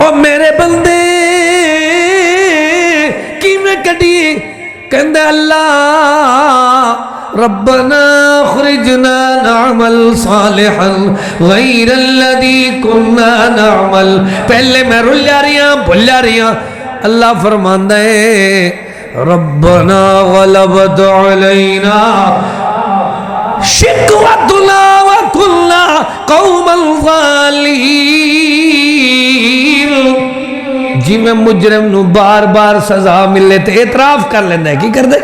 او میرے بندے کی میں کڑی کہندے اللہ ربنا اخرجنا نعمل صالحا غیر الذی كنا نعمل. پہلے میں رل جا رہی ہوں بھول جا رہی ہوں. اللہ فرماندا ہے ربنا غلبت علینا شقوتنا وكنا قوما ظالمین. جی میں مجرم نو بار بار سزا ملے تے اعتراف کر لیندے کی کر دے.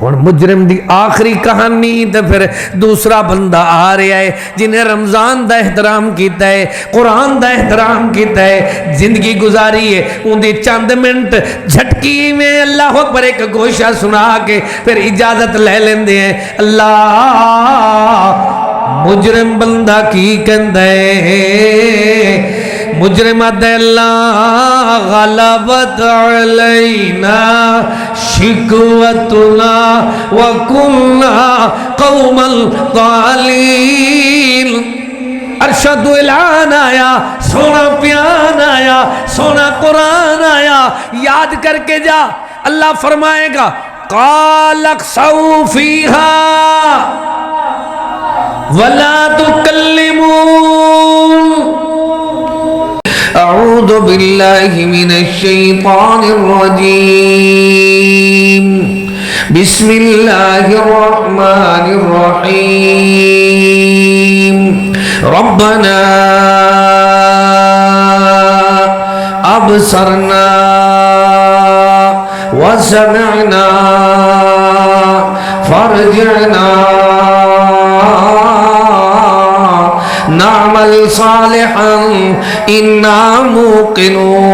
اور مجرم دی آخری کہانی تے پھر دوسرا بندہ آ رہا ہے جنہیں رمضان دا احترام کیتا ہے, قرآن دا احترام کیتا ہے, زندگی گزاری ہے, ان دی چند منٹ جھٹکی میں اللہ اکبر ایک گوشہ سنا کے پھر اجازت لے لیندے ہیں. اللہ مجرم بندہ کی کہندے مجرم دے اللہ غلبت علینا شکوتنا وکنا قوما ضالین. ارشد اعلان آیا, سونا پیان آیا, سونا قرآن آیا, یاد کر کے جا. اللہ فرمائے گا قال اخسؤوا فیہا ولا تکلمون. اعوذ باللہ من الشیطان الرجیم بسم اللہ الرحمن الرحیم. ربنا ابصرنا وسمعنا فارجعنا نعمل صالحا انا موقنون.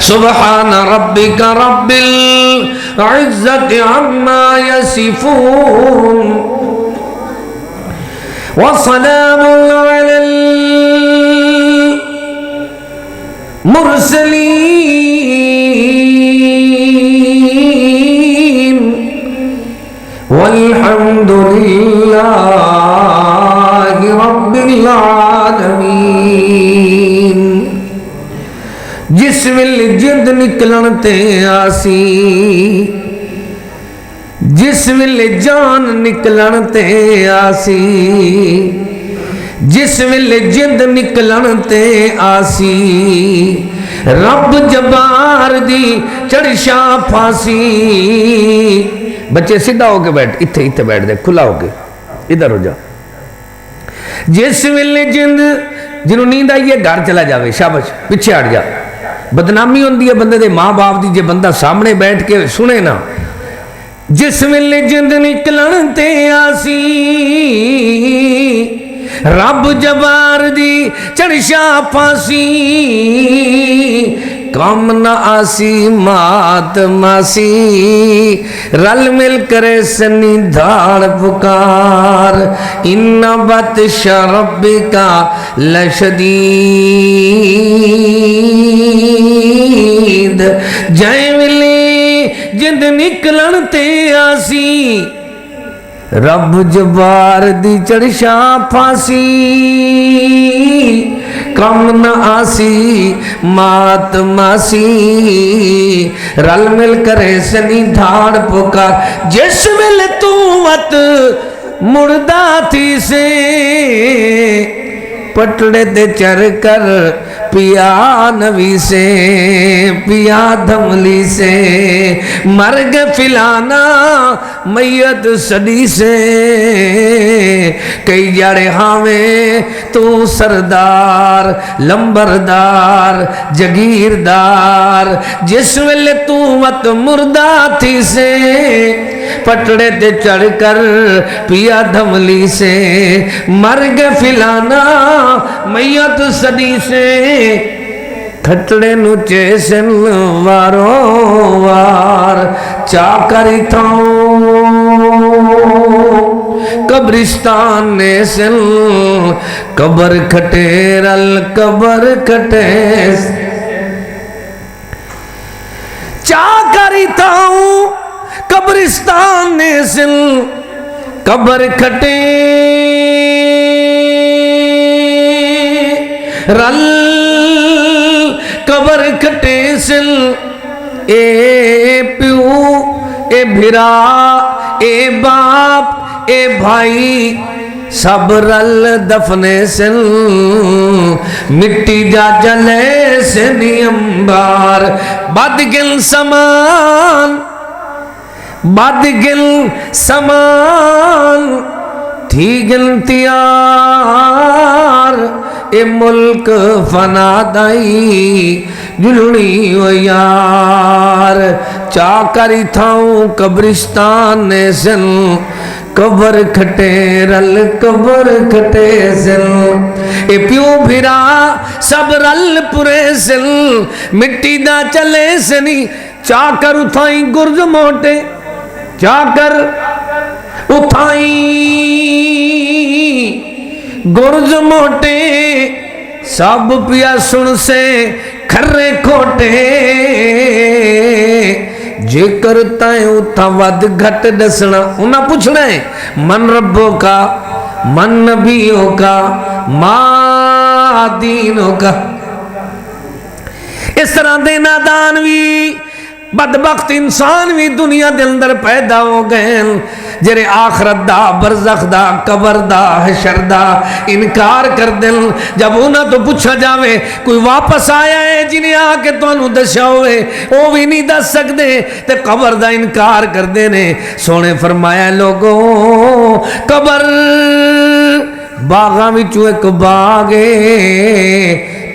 سبحان ربك رب العزة عما يصفون وسلام على المرسلين والحمد لله رب العالمين. جس ویلے جند نکلن تے آسی, جس ویلے جان نکلن تے آسی, جس ویلے جند نکلن تے آسی, رب جبار دی چڑشا پھانسی. بچے سیدھا ہو کے بیٹھ, اتھے بیٹھ دے, کھلا ہو کے ادھر ہو جا. جس ویلے جند جنہوں نیند آئی ہے گھر چلا جاوے, شاباش پیچھے ہٹ جا. بدنامی ہوندی ہے بندے دے ماں باپ دی جے بندہ سامنے بیٹھ کے سنے نا. جس ویلے جند نکلن تے آسی, رب جبار دی چڑشا پھانسی. کم نہ آسی مات ماسی, رل مل کرے سنی دھاڑ پکار. ان بطش ربک لشدید. جائیں ملی جند نکلن تے آسی, رب جبار دی چڑشا پھانسی. کم نہ آسی مات ماسی, رل مل کرے سنی دھاڑ پکار. جس مل تو وط مردہ تھی سے, پٹڑے دے چر کر پیا نوی سے, پیا دھملی سے, مرگ فلانا میت سڑی سے. کئی جڑے ہاویں تو سردار لمبردار جگیردار. جس ویلے تو مت مردہ تھی سے, پٹڑے تے چڑھ کر پیا دھملی سے, مرگ فلانا میت سڑی سے. کھٹڑے نو چیسن وارو وار چا کری تھاؤں, قبرستان نے سن قبر کھٹے رل قبر کھٹے. چا کری تھاؤں قبرستان نے سن قبر کھٹے. رل قبر کھٹے سل اے پیو اے بھرا اے باپ اے بھائی سب رل دفنے سن مٹی جا جلے سے نیمبار بدگل سمان بدگل سمان تھی گلتیار اے ملک فنا دائی جلنی و یار چاکری تھاؤں قبرستان نے سن قبر کھٹے رل قبر کھٹے سن اے پیو بھرا سب رل پورے سن مٹی دا چلے سنی چاکر اٹھائیں گرز موٹے چاکر اٹھائیں گرز موٹے سب پیا سن سے کھرے کھوٹے جے کرتا ہے اتھا ود گھٹ دسنا انہاں پوچھنا ہے من ربوں کا من نبیوں کا ما دینوں کا اس طرح دے نادان بھی بدبخت انسان بھی دنیا دے اندر پیدا ہو گئے جرے آخرت دا برزخ دا قبر دا حشر دا انکار کر دل جب انہاں تو پوچھا جاوے کوئی واپس آیا ہے جنہیں آکے تو انہوں دشا ہوئے وہ بھی نہیں دس سکتے تے قبر دا انکار کر دینے سونے فرمایا لوگوں قبر باغاں وچوں ایک باغے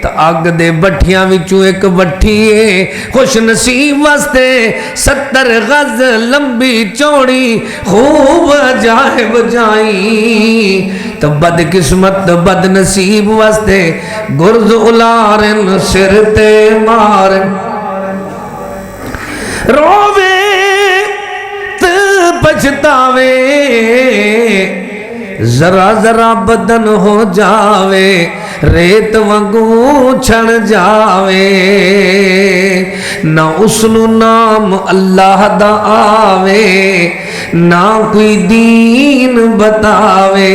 تا اگ دے بٹھیاں وچوں ایک بٹھی ہے خوش نصیب واسطے 70 غز لمبی چوڑی خوب عجائب جائیں تو بد قسمت بد نصیب واسطے گرز الارن سر تے مارن رووے تے پچھتاوے ذرا ذرا بدن ہو جاوے ریت وانگو چھڑ جاوے نہ اسنو نام اللہ دا آوے نہ کوئی دین بتاوے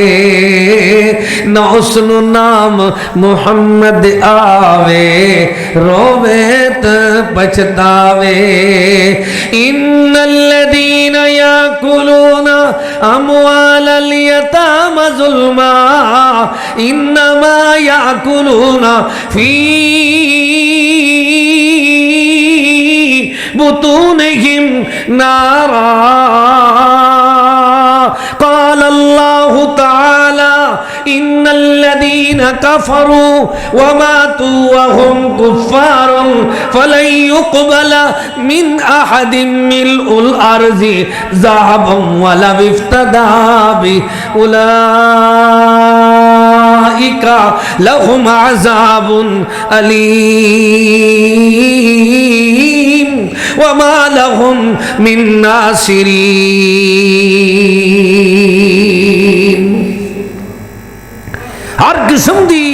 نہ اسنو نام محمد آوے رویت پچھتاوے ان الذین یاکلون اموال الیتام ظلما انما یاکلون فی بطونہم نارا قال اللہ تعالی ان الذین کفروا وماتوا وهم کفار فلن يقبل من احد ملء الارض ذهبا ولو افتدى به اولئک لهم عذاب علیم وما لهم من ناصرین ہر قسم دی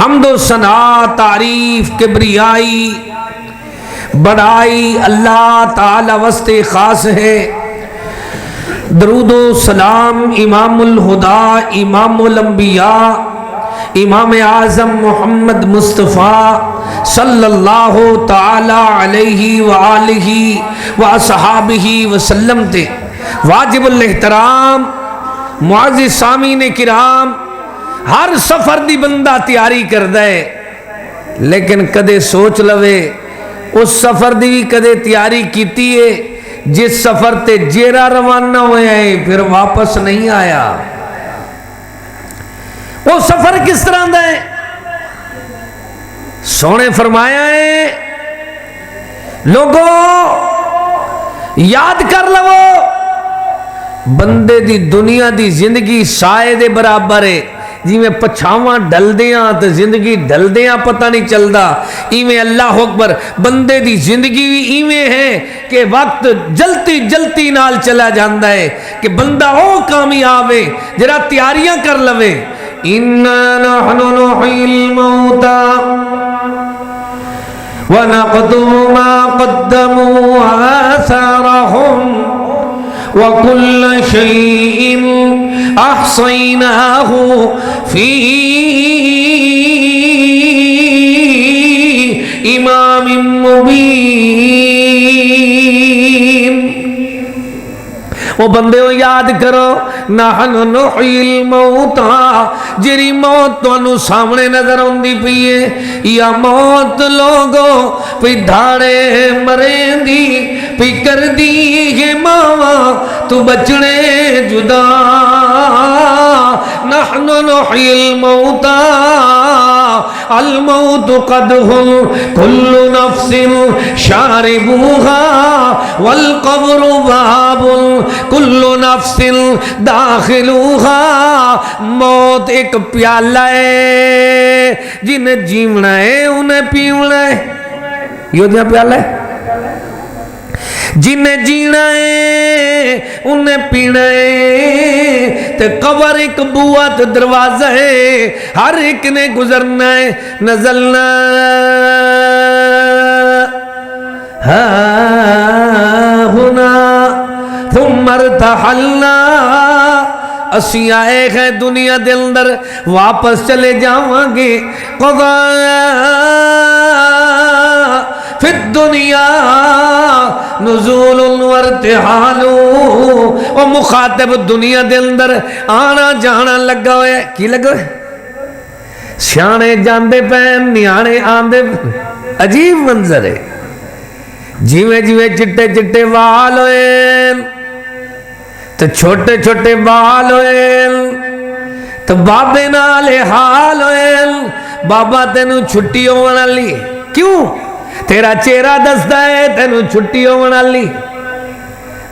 حمد و ثنا تعریف کبریائی بڑائی اللہ تعالی واسطے خاص ہے درود و سلام امام الہدا امام الانبیاء امام اعظم محمد مصطفیٰ صلی اللہ تعالی علیہ وآلہ وصحابہ وسلم تے واجب الاحترام معزز سامعین کرام ہر سفر دی بندہ تیاری کر دے لیکن کدے سوچ لوے اس سفر دی بھی کدے تیاری کیتی ہے جس سفر تے جیرا روانہ ہوئے ہیں پھر واپس نہیں آیا وہ سفر کس طرح دا ہے سونے فرمایا ہے لوگوں یاد کر لو بندے دی دنیا دی زندگی سائے دے برابر ہے جی میں پچھاواں ڈل دیاں تو زندگی ڈل دیاں پتہ نہیں چلدا ایویں اللہ اکبر بندے دی زندگی بھی ایویں ہے کہ وقت جلتی جلتی نال چلا جاندا ہے کہ بندہ او کامیاب ہے جرا تیاریاں کر لوے اِنَّا نَحْنُ نُحْيِي الْمَوْتَى وَنَقْتُبُ مَا قَدَّمُوا وَآثَارَهُمْ وَكُلَّ شَيْءٍ أَحْصَيْنَاهُ فِي مبین۔ وہ بندے ہو یاد کرو، نحن نحیی الموتا، جری موت تو سامنے نظر آندی پئی ہے، یا موت لوگو پئی دھاڑے مریں دی پئی کر دی ہے ماما تو بچنے جدا۔ نحن نحیی الموتا الموت قدح كل نفس شاربوها والقبر باب كل نفس داخلوها۔ موت ایک پیالہ ہے، جنہیں جیونا ہے انہیں پیونا ہے، یہ جہاں پیالہ ہے، جنہیں جینا ہے انہیں پینا ہے، تے قبر ایک بوات دروازہ ہے، ہر ایک نے گزرنا ہے۔ نزلنا ہنا ثم ارتحلنا، اسی آئے ہیں دنیا دے اندر واپس چلے جاؤں گے۔ قضا فی الدنیا نزول وارتحال، وہ مخاطب دنیا دے اندر آنا جانا لگا ہوئے، کی لگا ہوئے؟ سیانے جاندے پین نیانے آندے، عجیب منظر ہے۔ جیویں جیویں چٹے چٹے وال ہوئے تو چھوٹے چھوٹے بال ہوئے، تو بابے نالے حال ہوئے، بابا تینوں چھٹی ہونا لی، کیوں؟ تیرا چہرہ دستا ہے تینوں چھٹی ہونا لی۔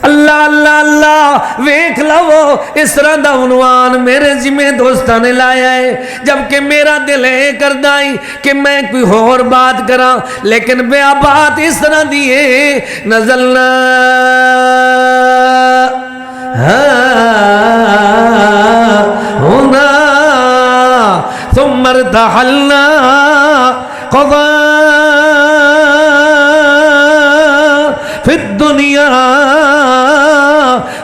اللہ اللہ اللہ، ویکھ لو اس طرح دا عنوان میرے ذمہ دوستاں نے لایا ہے، جبکہ میرا دل ہے کردائی کہ میں کوئی اور بات کراں، لیکن بیا بات اس طرح دی ہے۔ نزلنا ہونا ثم ارتحلنا، قضا فی الدنیا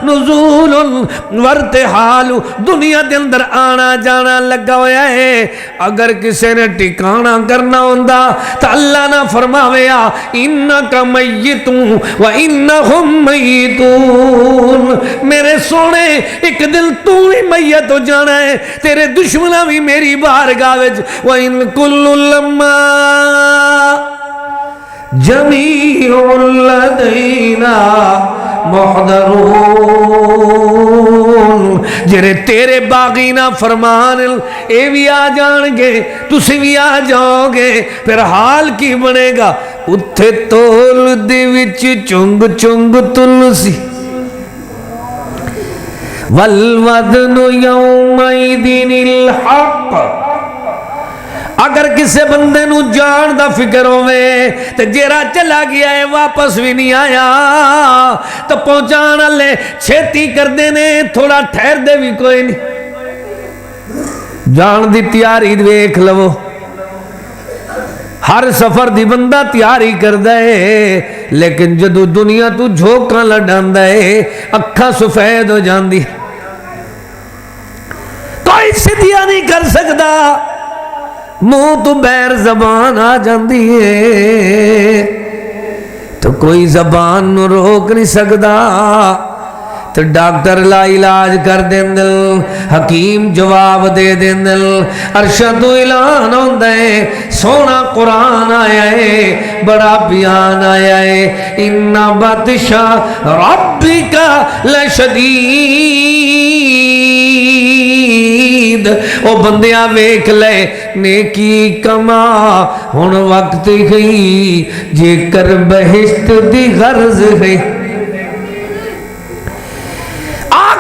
نزول وارتحال، دنیا دے اندر آنا جانا لگا ہویا ہے۔ اگر کسی نے ٹھکانہ کرنا ہوندا تو اللہ نہ فرماویا انکا میتون و انہم میتون، میرے سونے ایک دل تو ہی میت ہو جانا ہے، تیرے دشمنہ بھی میری بارگاہ وچ۔ وَإِن كُلُّ لَمَّا جَمِيعٌ لَدَيْنَا محضرون، جرے تیرے باغینا فرمان اے بھی آ جان گے، تسی بھی آ جاؤ گے، پھر حال کی بنے گا؟ اتھے تول دی وچ چنگ چنگ تلسی، والوزن یومئذ الحق۔ اگر کسے بندے نو جان دا فکر ہوئے تو جیرا چلا گیا ہے واپس بھی نہیں آیا، تو پہنچانا لے چھیتی کر دینے، تھوڑا ٹھہر دے بھی کوئی نہیں۔ جان دی تیاری دیکھ لو، ہر سفر دی بندہ تیاری کر دے، لیکن جدو دنیا تو جھوکاں لڈان دے اکھاں سفید ہو جان دی، کوئی سدھیا نہیں کر سکتا، منہ تو بیر زبان آ جاندی ہے تو کوئی زبان نو روک نہیں سکدا، تو ڈاکٹر لا علاج کر دیندل، حکیم جواب دے دیندل، ارشد و اعلان ہوندہ ہے، سونا قرآن آیا ہے، بڑا بیان آیا ہے، ان بطشا ربک لشدید۔ او بندیاں ویکھ لے نیکی کما، ہن وقت گئی جے کر بہشت دی غرض ہے۔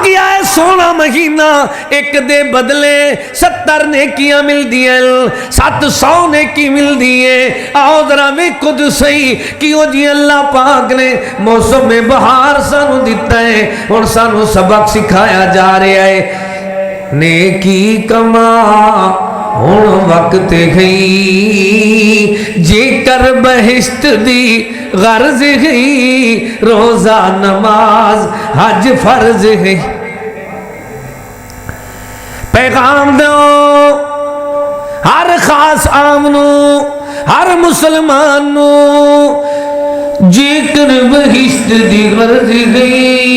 گیا ہے سونا مہینہ، ایک دے بدلے 70 نیکیاں مل دیئے، 700 نیکی مل دیئے۔ آؤ ذرا میں خود صحیح کیوں جی اللہ پاک نے موسم بہار سانو دیتا ہے، اور سانو سبق سکھایا جا رہا ہے، نیکی کما ہون وقت گئی جے کر بہشت دی غرض گئی، روزہ نماز حج فرض گئی۔ پیغام دو ہر خاص عام نو، ہر مسلمان نو جیکر بہشت دی غرض گئی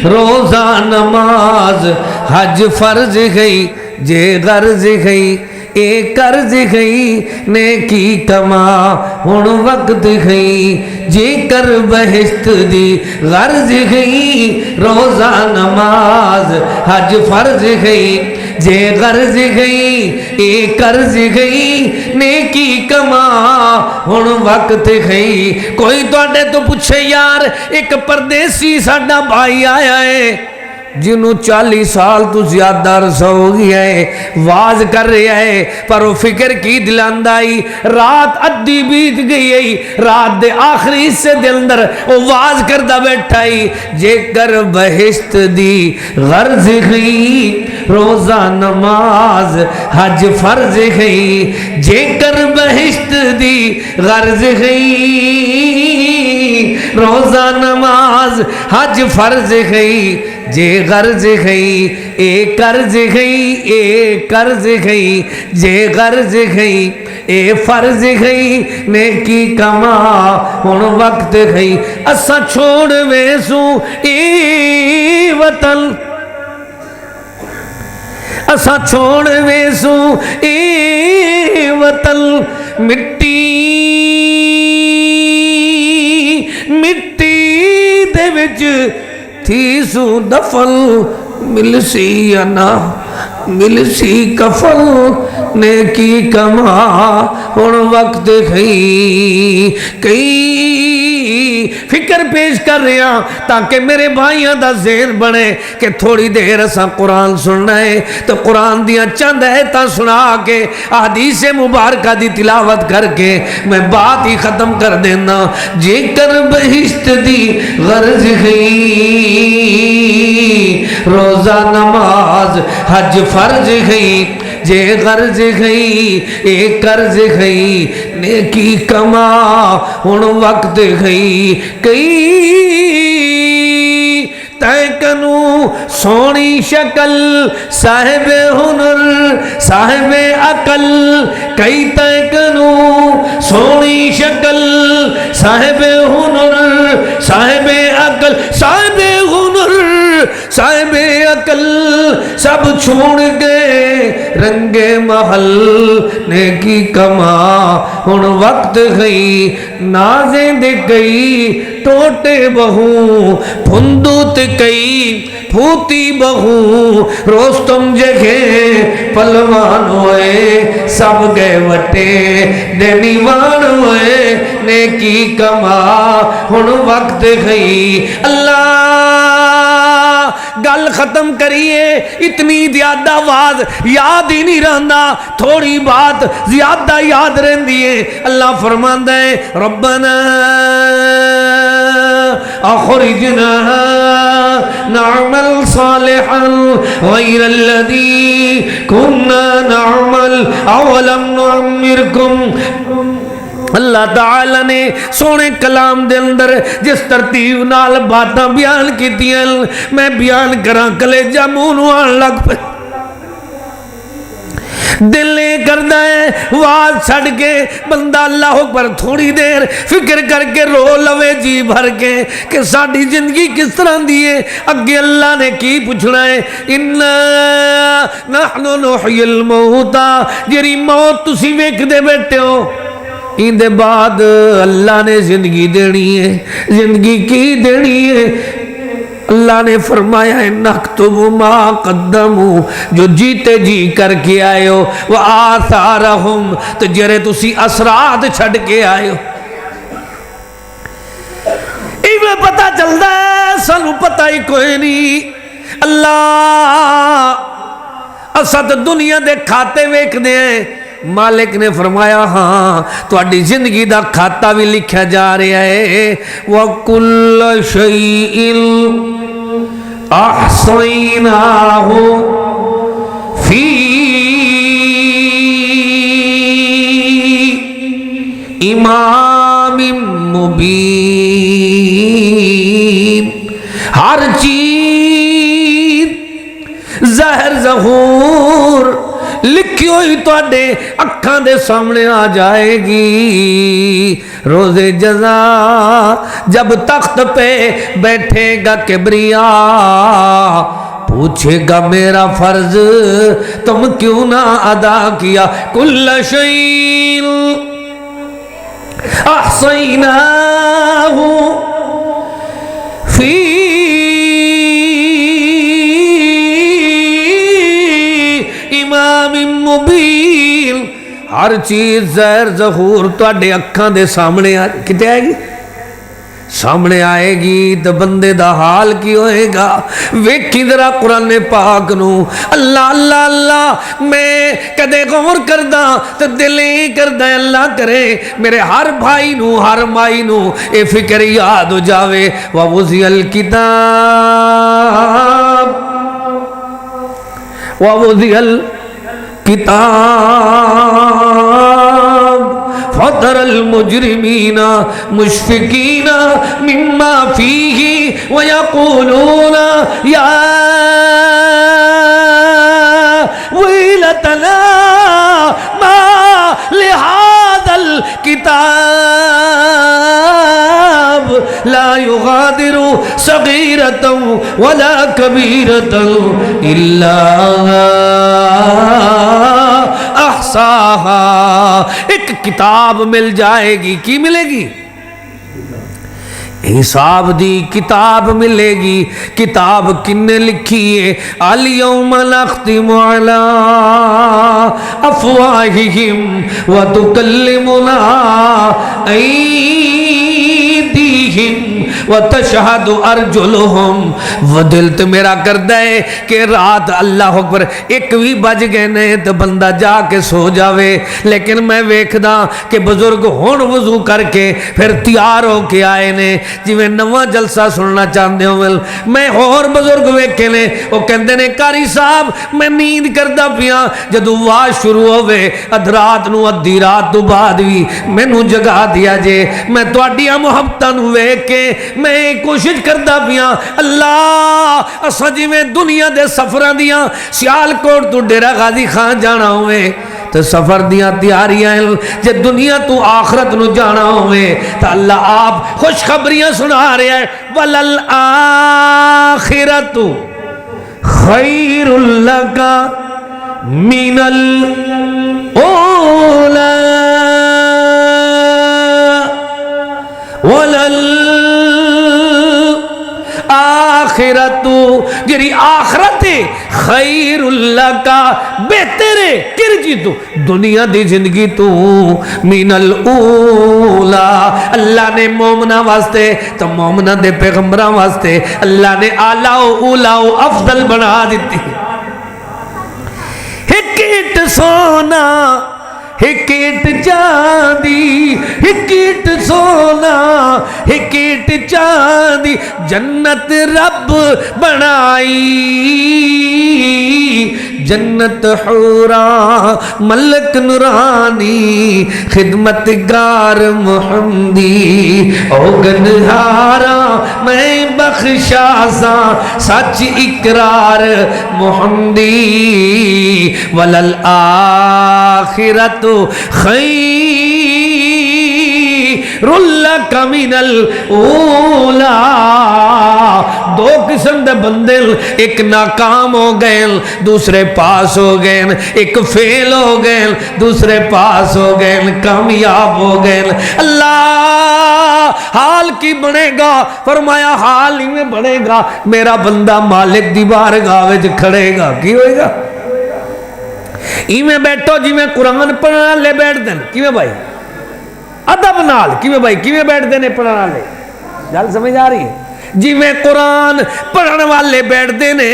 روزہ نماز حج فرض گئی جے غرض گئی اے قرض گئی نیکی کما ہن وقت گئی جے کر بہشت دی غرض گئی روزہ نماز حج فرض گئی جے غرض گئی اے قرض گئی نیکی کما ہن وقت گئی کوئی توڑے تو پوچھے یار ایک پردیسی ساڈا بھائی آیا ہے جنہوں 40 سال تو زیادہ عرصہ ہو گیا ہے واز کر رہا ہے پر وہ فکر کی دلاندائی رات ادھی بیت گئی ہے رات دے آخری حصے دے اندر وہ واز کردہ بیٹھائی جے کر بہشت دی غرض گئی روزہ نماز حج فرض گئی جے کر بہشت دی غرض گئی روزہ نماز حج فرض گئی جے غرض گئی اے قرض گئی اے قرض گئی جے غرض گئی اے فرض گئی نیکی کما ہن وقت گئی اساں چھوڑ ویسوں اے وطن اساں چھوڑ ویسوں اے وطن مٹی مٹی دے وچ تھی سو دفن مل سی یا نہ مل سی کفن نیکی کما ہن وقت گئی کئی فکر پیش کر رہا تاکہ میرے بھائیاں دا ذہن بنے کہ تھوڑی دیر اساں قرآن سننا ہے تو قرآن دیاں چند آیتاں سنا کے احادیث مبارکہ دی تلاوت کر کے میں بات ہی ختم کر دینا جے کر بہشت دی غرض گئی روزہ نماز حج فرض گئی جے غرض گئی اے قرض گئی نیکی کما ہن وقت گئی کئی تے کنو سونی شکل صاحب ہنر صاحب عقل کئی تے کنو سونی شکل صاحب ہنر صاحب عقل صاحب ہنر صاحب عقل سب چھوڑ گئے رنگے محل نیکی کما ہن وقت گئی نازیں دے گئی ٹوٹے بہوں پھندوت کئی پھوتی بہوں روستم جگہ پلوان ہوئے سب گئے وٹے دینیوان ہوئے نیکی کما ہن وقت گئی اللہ گل ختم کریے اتنی زیادہ آواز یاد ہی نہیں رہندا تھوڑی بات زیادہ یاد رہندی ہے اللہ فرماندا ہے ربنا اخرجنا نعمل صالحا غیر الذی كنا نعمل اولم نعمرکم اللہ تعالی نے سونے کلام دے اندر جس ترتیب نال باتاں بیان کیتیاں میں بیان کراں کلیجہ منہ نوں آن لگ پے دل کردہ ہے واز چھڑ کے بندہ اللہ اکبر تھوڑی دیر فکر کر کے رو لوے جی بھر کے کہ ساڑی زندگی کس طرح دیئے اگے اللہ نے کی پوچھنا ہے اِنَّا نَحْنُ نُحْيِ الْمَوْتَى جری موت تسی ویکھ دے بیٹھے ہو ان دے بعد اللہ نے زندگی دینی ہے زندگی کی دینی ہے اللہ نے فرمایا ہے نَكْتُبُ مَا قَدَّمُوا جو جیتے جی کر کے آئے ہو وَآثَارَهُمْ تو جرے تسی اثرات چھڑ کے آئے ہو ایویں پتہ چلتا ہے سانو پتہ ہی کوئی نہیں اللہ اسد دنیا دے کھاتے ویکھ دے ہیں مالک نے فرمایا ہاں تو اڈی زندگی دا کھاتا بھی لکھا جا رہا ہے وَكُلَّ شَيْءٍ أَحْصَيْنَاهُ فِي إِمَامٍ مُبِينٍ ہر چیز زہر ظہور لکھی ہوئی تواڈے اکھاں دے سامنے آ جائے گی روز جزا جب تخت پہ بیٹھے گا کبریا پوچھے گا میرا فرض تم کیوں نہ ادا کیا کل شیء احصیناہ فی امام مبین ہر چیز زہر ظہور تواڈے اکھاں دے سامنے کتے آئے گی سامنے آئے گی تو بندے دا حال کی ہوئے گا ویکھی ذرا قرآن پاک نو اللہ اللہ اللہ میں کدے غور کردہ تو دل ہی کردہ اللہ کرے میرے ہر بھائی نو ہر مائی نو اے فکر یاد ہو جاوے وَوُزِيَ الْكِتَابِ وَوُزِيَ الْكِتَابِ فَتَرَى الْمُجْرِمِينَ مُشْفِقِينَ مِمَّا فِيهِ وَيَقُولُونَ يَا وَيْلَتَنَا مَا لِهَذَا الْكِتَابِ لَا يُغَادِرُ صَغِيرَةً وَلَا كَبِيرَةً إِلَّا احصاہا ایک کتاب مل جائے گی کی ملے گی حساب دی کتاب ملے گی کتاب کن نے لکھی ہے الیوم نختم علی افواہہم وتکلمنا ایدیہم وتشہد ارجلہم وہ دل تو میرا کردہ ہے کہ رات اللہ اکبر ایک بھی بج گئے نے تو بندہ جا کے سو جاوے لیکن میں ویکھدا کہ بزرگ ہون وضو کر کے پھر تیار ہو کے آئے نے جی میں نواں جلسہ سننا چاہتے ہوں میں اور بزرگ ویکھے نے وہ کہندے نے قاری صاحب میں نیند کردہ پیاں جدو واز شروع ہوئے ادرات نو ادھی رات تو بعد بھی میں نو جگا دیا جے میں تواڈیاں محبتاں نو ویکھ کے میں کوشش کردہ پیاں اللہ اساں جی میں دنیا دے سفراں دیاں سیالکوٹ تو ڈیرہ غازی خان جانا ہوئے تو سفر دیاں تیاریاں جے دنیا تو آخرت نو جانا ہوئے تو اللہ آپ خوشخبریاں سنا رہے ہیں وَلَلْآخِرَةُ خَيْرٌ لَكَ مِنَ الْأُولَى وَلَلْآخِرَةُ جری آخرت خیر اللہ کا بہتر ہے کرجی تو دنیا دی زندگی تو من الاولا اللہ نے مومنہ واسطے تو مومنہ دے پیغمبرہ واسطے اللہ نے آلہ و اولا و افضل بنا دیتی ہکیٹ سونا ہکیٹ چاندی ہکیٹ سونا ہکیٹ چاندی جنت رب بنائی جنت حورا ملک نورانی خدمتگار محمدی اوگنہارا میں بخشاسا سچ اقرار محمدی وللآخرت خیر لک من الاولا دو قسم دے بندے ایک ناکام ہو گئے دوسرے پاس ہو گئے ایک فیل ہو گئے دوسرے پاس ہو گئے کامیاب ہو گئے اللہ حال کی بنے گا فرمایا حال ہی میں بنے گا میرا بندہ مالک دی بارگاہ وچ کھڑے گا کی ہوئے گا ای میں بیٹھو جی میں قرآن پڑھنا لے بیٹھ دیں کیویں بھائی ادب نال کیویں بھائی کیویں بیٹھ دینے پڑھنا لے گل سمجھ آ رہی ہے جی میں قرآن پڑھنے والے بیٹھ دینے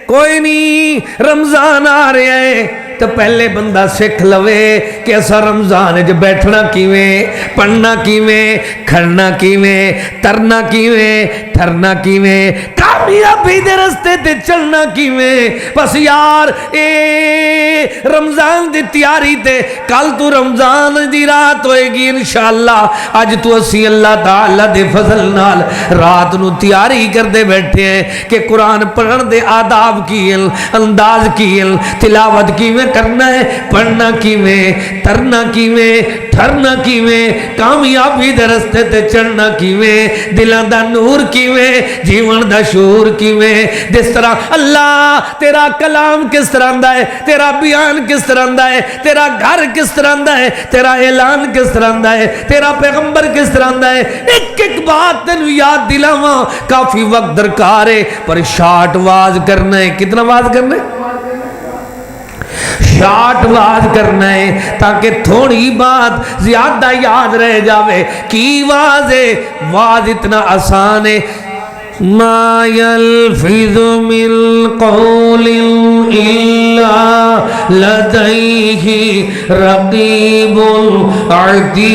کوئی نہیں رمضان آ رہے ہیں تو پہلے بندہ سکھ لوے کہ ایسا رمضان جو بیٹھنا کیویں پڑھنا کیویں کھڑنا کیویں ترنا کیویں ٹھرنا کیویں کام کامیابی دے رستے تے چلنا کیویں؟ بس یار اے رمضان دی تیاری تے کل تو رمضان دی رات ہوئے گی انشاءاللہ. اج تو اسی اللہ تعالی دے فضل نال رات نو تیاری کر دے بیٹھے ہیں کہ قرآن پڑھن دے آداب کی انداز کی تلاوت کیویں کرنا ہے، پڑھنا کیویں، ترنا کیویں، ٹھرنا کیویں، کامیابی دے رستے تے چڑھنا کیویں، دلان دا نور کیویں، جیون دا شعور کیویں. جس طرح اللہ تیرا کلام کس طرح دا ہے، تیرا بیان کس طرح دا ہے، تیرا گھر کس طرح دا ہے، تیرا اعلان کس طرح دا ہے، تیرا پیغمبر کس طرح دا ہے، ایک ایک بات تینوں یاد دلاواں کافی وقت درکار ہے. پر شارٹ واز کرنا ہے. کتنا واز کرنا ہے؟ شارٹ واز کرنا ہے تاکہ تھوڑی بات زیادہ یاد رہ جاوے. کی واز ہے؟ واز اتنا آسان ہے. ما يلفظ من قول إلا لديه رقيب عتيد.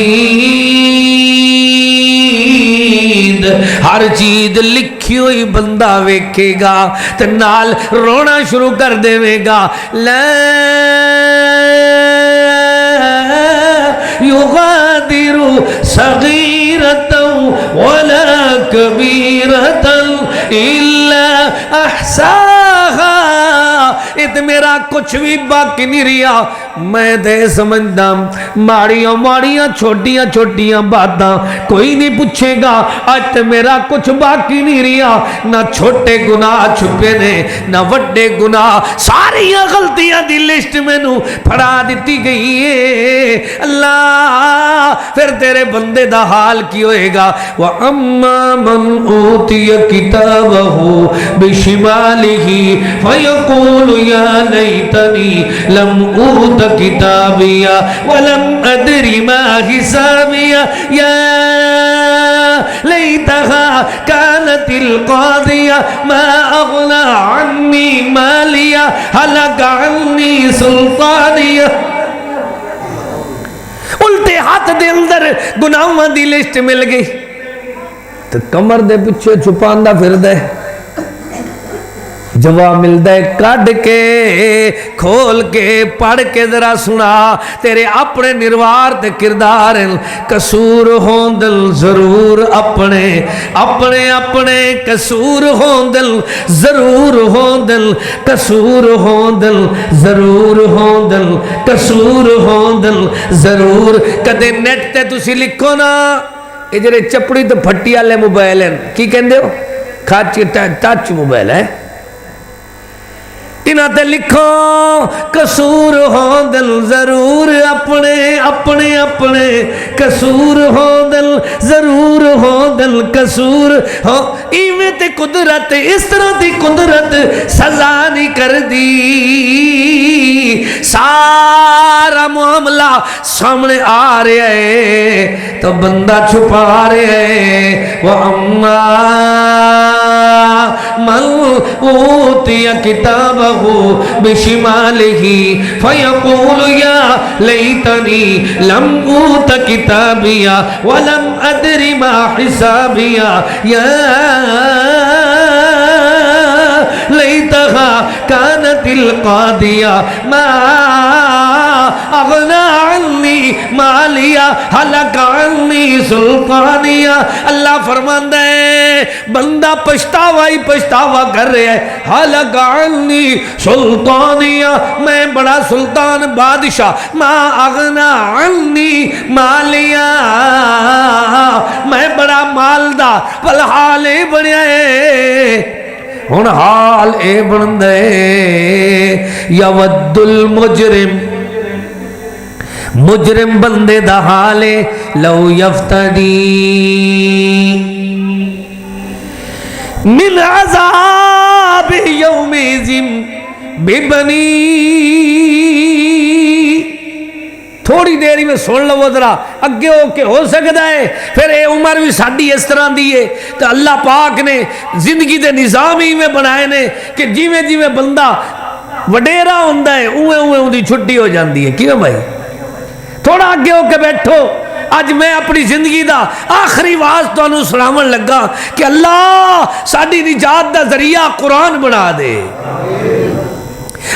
ہر چیز لکھی ہوئی بندہ ویکھے گا تے نال رونا شروع کر دے گا. لا يغادر صغيرة ولا كبيرة إلا أحصاها. ات میرا کچھ بھی باقی نہیں رہا. میں دے سمجھدا ماڑیاں ماڑیاں چھوٹیاں چھوٹیاں باتاں کوئی نہیں پوچھے گا. اج تے میرا کچھ باقی نہیں رہا. نہ چھوٹے گناہ چھپے نے نہ وڈے گناہ. ساری غلطیاں دی لسٹ مینوں پڑھا دیتی گئی ہے. اللہ پھر تیرے بندے دا حال کی ہوئے گا؟ وَأَمَّا مَنْ أُوتِيَ كِتَابَهُ بِشِمَالِهِ فَيَقُولُ يَا لَيْتَنِي لَمْ أُوتَ كِتَابِيَا وَلَمْ أَدْرِ مَا حِسَابِيَا يَا لَيْتَهَا كَانَتِ الْقَاضِيَةَ مَا أَغْنَى عَنِّي مَالِيَا هَلَكَ عَنِّي سُلْطَانِيَا. الٹے ہاتھ دے اندر گناہاں دی لسٹ مل گئی تو کمر دے پیچھے چھپاندا پھر دے. جواب ملدا ہے کڈ کے کھول کے پڑھ کے ذرا سنا. تیرے اپنے نروار تے کردار قصور ہوندل ضرور اپنے اپنے اپنے قصور ہوندل ضرور ہوندل قصور ہوندل ضرور ہوندل قصور ہوندل ضرور. کدے نیٹ تے تسی لکھو نا اے جڑے چپڑی تے پھٹی والے موبائل ہیں کی کہندے ہو؟ کھچ ٹچ موبائل ہے. انہاں تے لکھو قصور ہوندل ضرور اپنے اپنے اپنے قصور ہوندل ضرور ہوندل قصور ہو. ایویں تے قدرت اس طرح دی قدرت سزا نہیں کر دی. سارا معاملہ سامنے آ رہا ہے تو بندہ چھپا رہا ہے. وَأَمَّا مَنْ أُوتِيَ كِتَابَهُ بِشِمَالِهِ فَيَقُولُ يَا لَيْتَنِي لَمْ أُوتَ كِتَابِيَا وَلَمْ أَدْرِ مَا حِسَابِيَا يَا لَيْتَهَا كَانَتِ الْقَاضِيَةَ مَا أَغْنَى عَنِّي مَالِيَا هَلَكَ عَنِّي سُلْطَانِيَا. اللہ فرماندا ہے بندہ پچھتاوا ہی پچھتاوا کر رہا ہے. هَلَكَ عَنِّي سُلْطَانِيَا میں بڑا سلطان بادشاہ. ما أغنى عَنِّي مَالِيَا میں بڑا مالدار. بل حال اے بنیا ہے ہن حال اے بن دے. یود المجرم مجرم بندے دا حال ہے لو یفتدی من عذاب یومئذ ببنی. تھوڑی دیری میں سن لو ذرا اگے ہو کے ہو سکتا ہے پھر اے عمر بھی ساڈی اس طرح دی ہے تو اللہ پاک نے زندگی دے نظام ہی میں بنائے نے کہ جیویں جیویں بندہ وڈیرا ہوندا ہے اوے اوے اودی چھٹی ہو جاندی ہے. کیوں بھائی؟ تھوڑا اگے ہو کے بیٹھو اج میں اپنی زندگی دا آخری واز تانوں سناون لگا کہ اللہ ساڈی نجات دا ذریعہ قرآن بنا دے،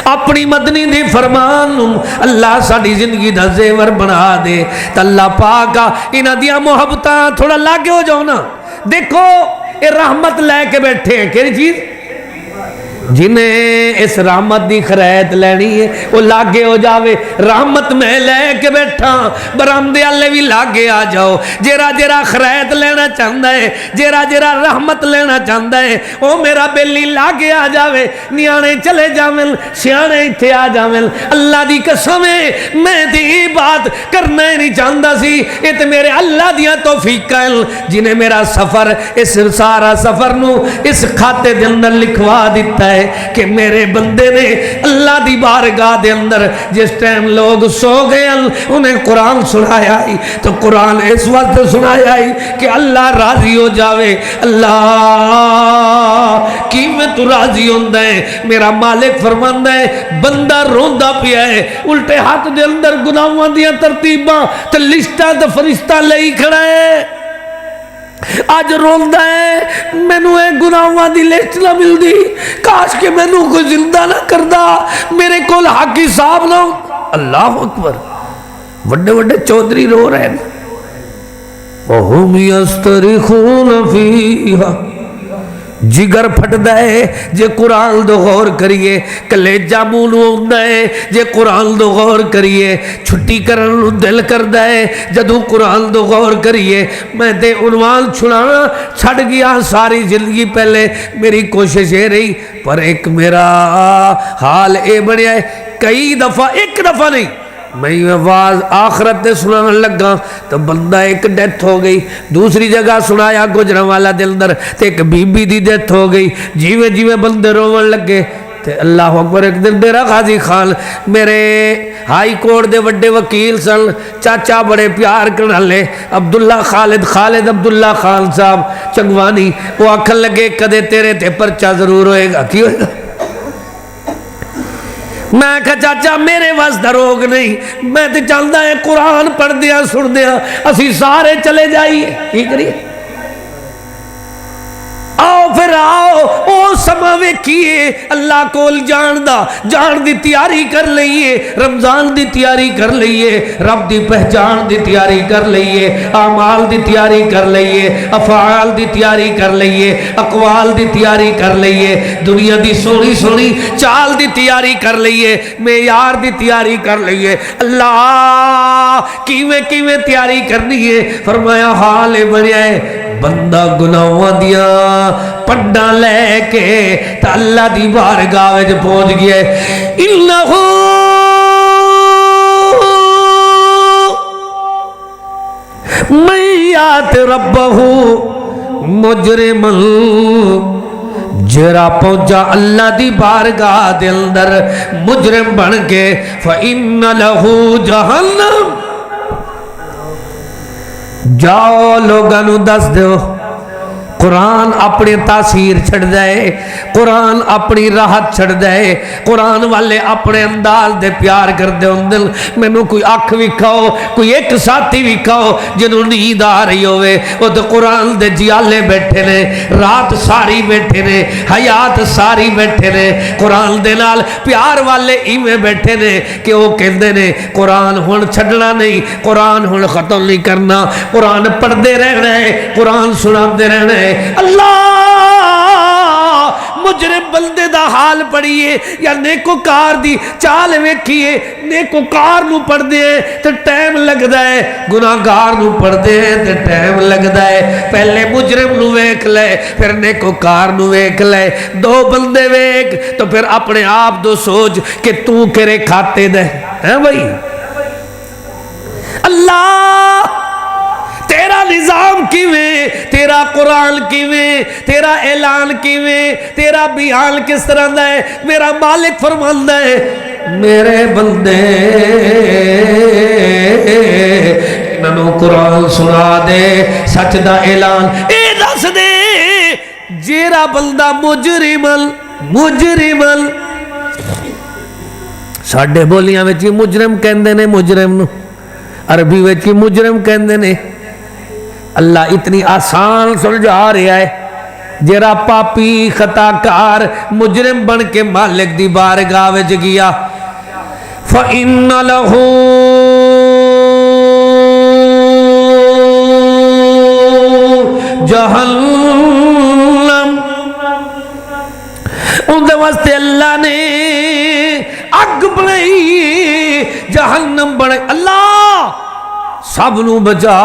اپنی مدنی دے فرمان اللہ ساڈی زندگی دا زیور بنا دے۔ تے اللہ پاک انہاں دیاں محبتاں تھوڑا لاگے ہو جاؤ نا، دیکھو اے رحمت لے کے بیٹھے ہیں، کیڑی چیز؟ جنہیں اس رحمت دی خرید لینی ہے وہ لاگے ہو جاوے۔ رحمت میں لے کے بیٹھا، برامدے والے بھی لاگے آ جاؤ۔ جیرا جیرا خرید لینا چاہتا ہے، جیرا جیرا رحمت لینا چاہتا ہے، وہ میرا بیلی لاگے آ جاوے۔ نیانے چلے جاویں، سیانے ایتھے آ جاویں۔ اللہ دی قسم ہے میں دی بات کرنا ہی نہیں چاہتا سی، یہ تے میرے اللہ دیاں توفیقاں جنہیں میرا سفر اس سارا سفر نو اس کھاتے دے اندر لکھوا دیتا ہے کہ میرے بندے نے اللہ دی بارگاہ دے اندر جس ٹائم لوگ سو گئے انہیں قرآن سنایا ہی، تو قرآن اس وقت سنایا ہی کہ اللہ راضی ہو جاوے۔ اللہ کی میں تو راضی ہوندہ ہے؟ میرا مالک فرماندہ ہے بندہ روندہ پیا ہے، الٹے ہاتھ دے اندر گناہوں دیا ترتیباں تے لسٹہ تے فرشتہ لئی کھڑا ہے، آج روندہ ہے مینو اے گناہوں دی لسٹ نہ مل دی، کاش کہ مینو کوئی زندہ نہ کردہ، میرے کول حق حساب نہ۔ اللہ اکبر، وڈے وڈے چودھری رو رہے ہیں۔ وَهُمْ يَسْتَرِخُونَ فِيهَا، جگر پھٹ دائے جے قرآن دو غور کریے، کلیجہ مونو دائے جے قرآن دو غور کریے، چھٹی کرن دل کر دائے جدو قرآن دو غور کریے۔ میں دے عنوان چھڑانا چھڑ گیا ساری زندگی، پہلے میری کوشش ہے رہی، پر ایک میرا حال اے بڑھیا ہے، کئی دفعہ ایک دفعہ نہیں، میں یہ آواز آخرت دے سنانا لگا تو بندہ ایک ڈیتھ ہو گئی، دوسری جگہ سنایا گجرانوالا دے اندر تے ایک بی بی دی ڈیتھ ہو گئی، جیویں جیویں بندے روون لگے تے اللہ اکبر۔ ایک دن ڈیرہ غازی خان میرے ہائی کورٹ دے وڈے وکیل سن، چاچا بڑے پیار کرنے لے عبداللہ خالد عبداللہ خان صاحب چنگوانی، وہ آکھن لگے کدے تیرے تے پرچہ ضرور ہوئے گا، کی ہوئے گا؟ میں کہا چاچا میرے واسطہ روگ نہیں، میں تے چاہتا ہے قرآن پڑھ دیا سن دیا اسی سارے چلے جائیے، کی کریے؟ آؤ پھر آؤ، او سماوے کیے اللہ کول جان دی تیاری کر لئیے، رمضان دی تیاری کر لئیے، رب دی پہچان دی تیاری کر لئیے، اعمال دی تیاری کر لئیے، افعال دی تیاری کر لئیے، اقوال دی تیاری کر لئیے، دنیا دی سونی سونی چال دی تیاری کر لئیے، معیار دی تیاری کر لئیے۔ اللہ کیویں تیاری کرنی ہے؟ فرمایا حال بنیا ہے بندہ گناہوں دیا پڑھنا لے کے تا اللہ دی بارگاہ وچ پہنچ گیا ہے۔ انہو من یات ربہو مجرمن، جرا پہنچا اللہ دی بارگاہ دے اندر مجرم بن کے، فَإِنَّ لَهُ جَهَنَّمْ، جاؤ لوگانو دس دیو قرآن اپنی تاثیر چھڑ جائے، قرآن اپنی راحت چھڑ جائے، قرآن والے اپنے انداز دے پیار کر دے اندل۔ میں نو کوئی آنکھ بھی کھاؤ، کوئی ایک ساتھی بھی کھاؤ جنہوں نیند آ رہی ہوئے، وہ تو قرآن دے جیالے بیٹھے نے، رات ساری بیٹھے نے، حیات ساری بیٹھے نے، قرآن دے نال پیار والے ایویں بیٹھے نے کہ وہ کہندے نے قرآن ہن چھڑنا نہیں، قرآن ہن ختم نہیں کرنا، قرآن پڑھ دے رہنا ہے، قرآن سنا دے رہنا ہے۔ اللہ مجرم بندے دا حال پڑھئے یا نیکوکار دی چال ویکھئے، نیکوکار نو پڑھ دے تو ٹائم لگ دائے، گناہگار نو پڑھ دے تو ٹائم لگ دائے۔ پہلے مجرم نو ویکھ لے پھر نیکوکار نو ویکھ لے، دو بندے ویکھ تو پھر اپنے آپ دو سوچ کہ تو کرے کھاتے دے ہیں بھائی۔ اللہ تیرا نظام کیویں، تیرا قرآن کیویں، تیرا اعلان کیویں، تیرا بیان کس طرح دا ہے؟ میرا مالک فرماندا ہے میرے بندے انہوں قرآن سنا دے، سچ دا اعلان اے دس دے، جیرا بندہ مجرمل ساڑھے بولیاں میں چی مجرم کہندے نے، مجرم نو عربی وچ مجرم کہندے نے اللہ اتنی آسان سلجھا رہا ہے جرا پاپی خطاکار مجرم بن کے مالک دی بارگاہ وچ گیا فَإِنَّ لَهُ جہنم اندھے واسطے اللہ نے اگ بنائی جہنم بنائی اللہ سب نو بچا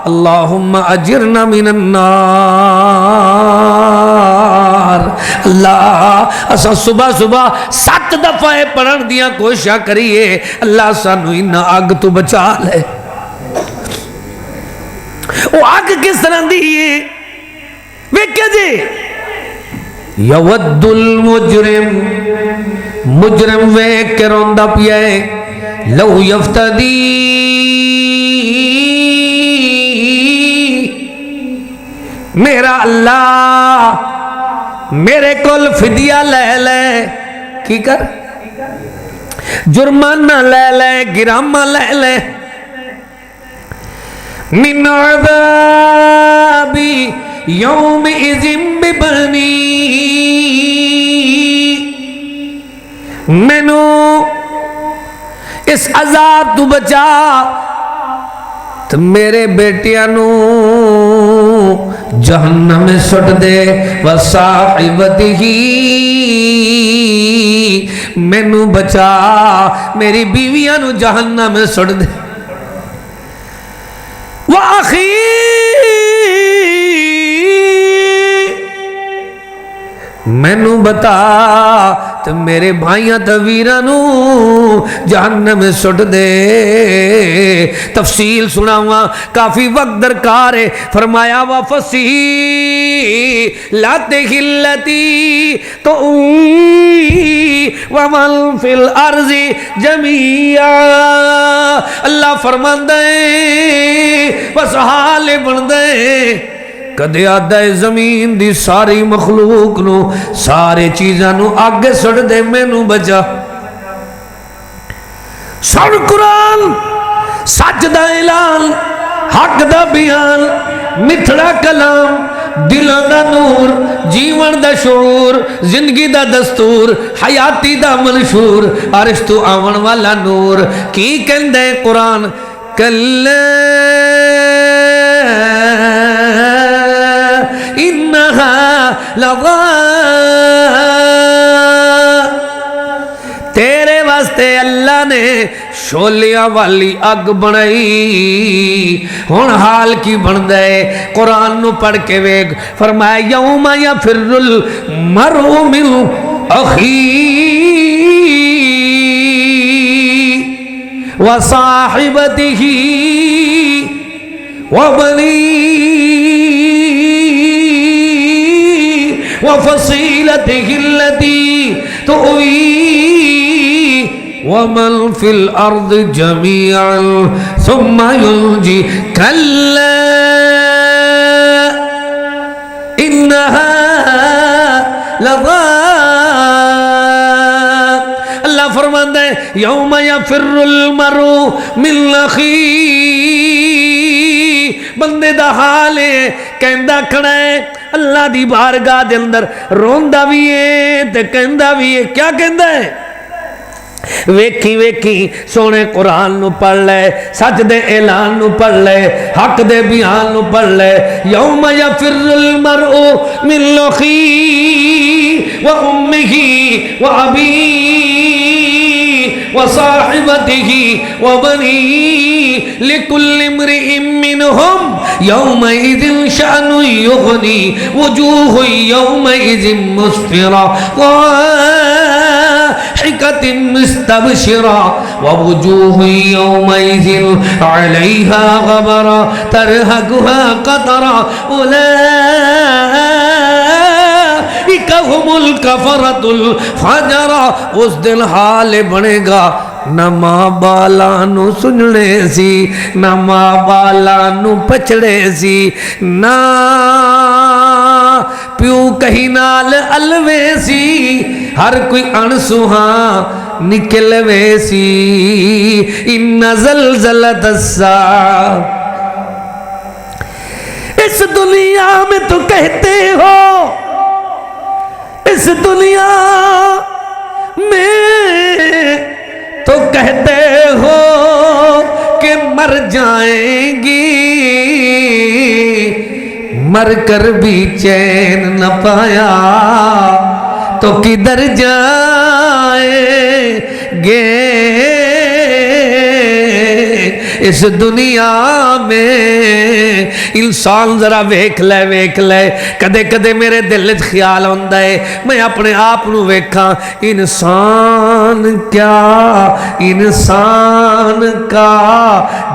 اللہم اجرنا من النار اللہ اسا صبح صبح 7 دفعہ پڑھن دیاں کوششاں کریے اللہ سانو انہاں اگ تو بچا لے وہ آگ کس طرح دیئے ویکھے جی یود المجرم مجرم ویک کے روندہ پیئے لو یفتدی میرا اللہ میرے کول فدیہ لے لے کی کر جرمانہ لے لے گرامہ لے لے من عذابی یوم اذن ببنی مینو اس عذاب تو بچا تو میرے بیٹیاں نو جہنم میں سٹ دے وصاحبتہی مینو بچا میری بیویاں نو جہنم میں سٹ دے وآخی مینو بتا تو میرے بھائیاں تویرانو جہنم میں سٹ دے تفصیل سناواں کافی وقت درکار ہے فرمایا وَفَصِيلَتِهِ الَّتِي تُؤْوِي وَمَنْ فِي الْأَرْضِ جَمِيعًا اللہ فرماندے بس حال بندے کدے آدھا زمین دی ساری مخلوق نو سارے چیزاں نو آگے سڑ دے میں نو بچا سڑ قرآن سچ دا اعلان حق دا بیان مٹھڑا کلام دلوں دا نور جیون دا شعور زندگی دا دستور حیاتی دا منشور عرش تو آون والا نور کی کہندے قرآن کلے انہا لغا تیرے واسطے اللہ نے شولیاں والی اگ بنائی ہون حال کی بن دے قرآن نو پڑھ کے ویگ فرمایا یوم یفر المرء من اخیہ وصاحبتہ وبنیہ وفصیلتہ التي تؤویہ ومن فی الارض جميعا ثم ينجی کلا انہا لظى اللہ فرماندہ ہے یوم یفر المرء من اخیہ بندے دا حال ہے کہندہ کھڑا ہے اللہ دی بارگاہ دے اندر روندہ بھی ہے تے کہندہ بھی ہے کیا کہندہ ہے ویکھی ویکھی سونے قرآن نو پڑھ لے سچ دے اعلان نو پڑھ لے حق دے بیان نو پڑھ لے یوم یفر المرء من اخیہ و امہ و ابیہ وصاحبتہ وبنیہ لکل امرئ منہم یومئذ شأن یغنی وجوہ یومئذ مسفرہ ضاحکۃ مستبشرہ ووجوہ یومئذ علیہا غبرہ ترہقها قطرہ اولئک هم الکفرۃ الفجرہ اس دن حال بنے گا نہ ماں بالا نو سننے سی نہ ماں بالا نو پچھڑے سی نہ پیو کہیں نال الوے سی ہر کوئی انسوہاں نکل ویسی ان زلزلۃ الساعہ۔ اس دنیا میں تو کہتے ہو، اس دنیا میں تو کہتے ہو کہ مر جائیں گی، مر کر بھی چین نہ پایا تو کدھر جائیں گے۔ اس دنیا میں انسان ذرا ویکھ لے کدے کدے میرے دل خیال ہوندا ہے میں اپنے آپ نو ویکھاں، انسان کا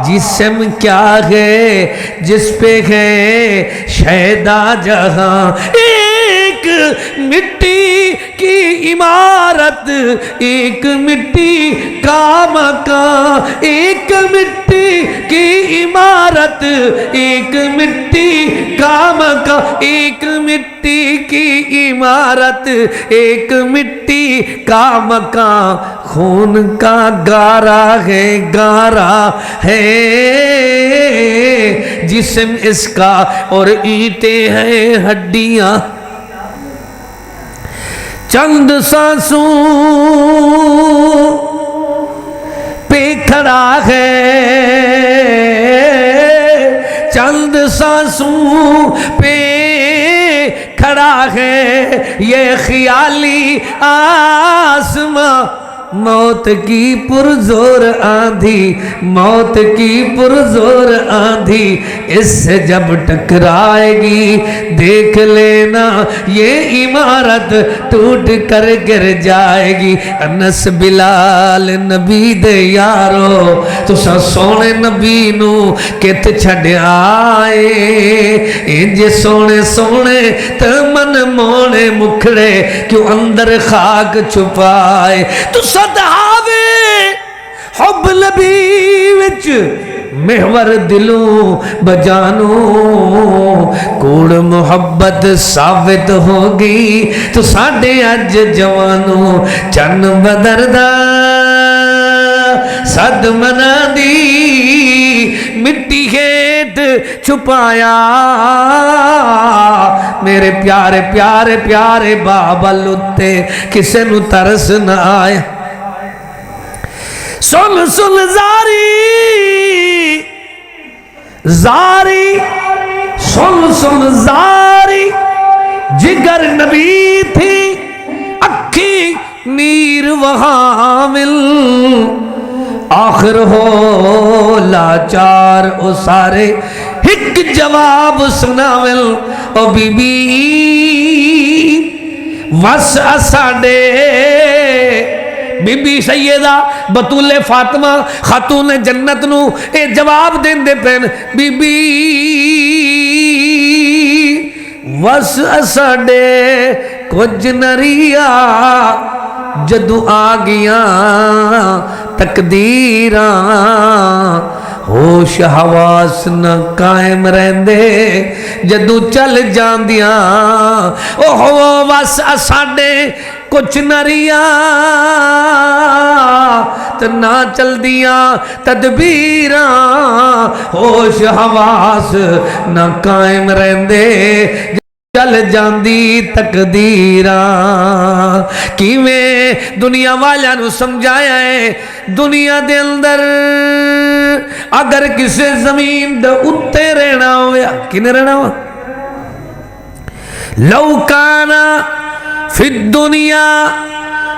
جسم کیا ہے جس پہ ہے شیدا جہاں، ایک مٹی کی عمارت، ایک مٹی کا مکان، ایک مٹی کی عمارت، ایک مٹی کا مکان، ایک مٹی کی عمارت، ایک مٹی کا مکان، خون کا گارا ہے جسم اس کا اور اینٹیں ہیں ہڈیاں، چند سانسوں پہ کھڑا ہے، چند سانسوں پہ کھڑا ہے یہ خیالی آسماں، موت کی پرزور آندھی، موت کی پرزور آندھی اس سے جب ٹکرائے گی دیکھ لینا یہ عمارت ٹوٹ کر گر جائے گی۔ انس بلال نبی دے یارو تسا سونے نبی نو کت چھڑ آئے، انج سونے سونے تمن مونے مکھڑے کیوں اندر خاک چھپائے، تسا دہاوے حب نبی وچ محور دلوں بجانو، کوڑ محبت ثابت ہوگی تو ساڑھے اج جوانو، چن بدر دا صد منا دی مٹی ہیٹ چھپایا، میرے پیارے پیارے پیارے بابا لتے کسے نو ترس نہ آیا۔ سن سن زاری سن سن زاری جگر نبی تھی اکھی نیر وحامل، آخر ہو لاچار او سارے ہک جواب سناول، او بی بی وس اساڈے بی بی سیدہ بطول فاطمہ خاتون جنت نو اے جواب دین دے پین، بی بی وس اساڈے کچھ نریا جدو آگیاں تقدیراں، ہوش حواس نہ قائم رہندے جدو چل جاندیاں، اوہ وس اساڈے کچھ نریاں تو نہ چل دیاں تدبیراں، ہوش حواس نہ قائم رہندے چل جاندی تقدیراں۔ کیویں دنیا والیاں نو سمجھایا ہے، دنیا دے اندر اگر کسے زمین دے اتے رہنا ہویا، کنے رہنا ہوا؟ لو کانا فی الدنیا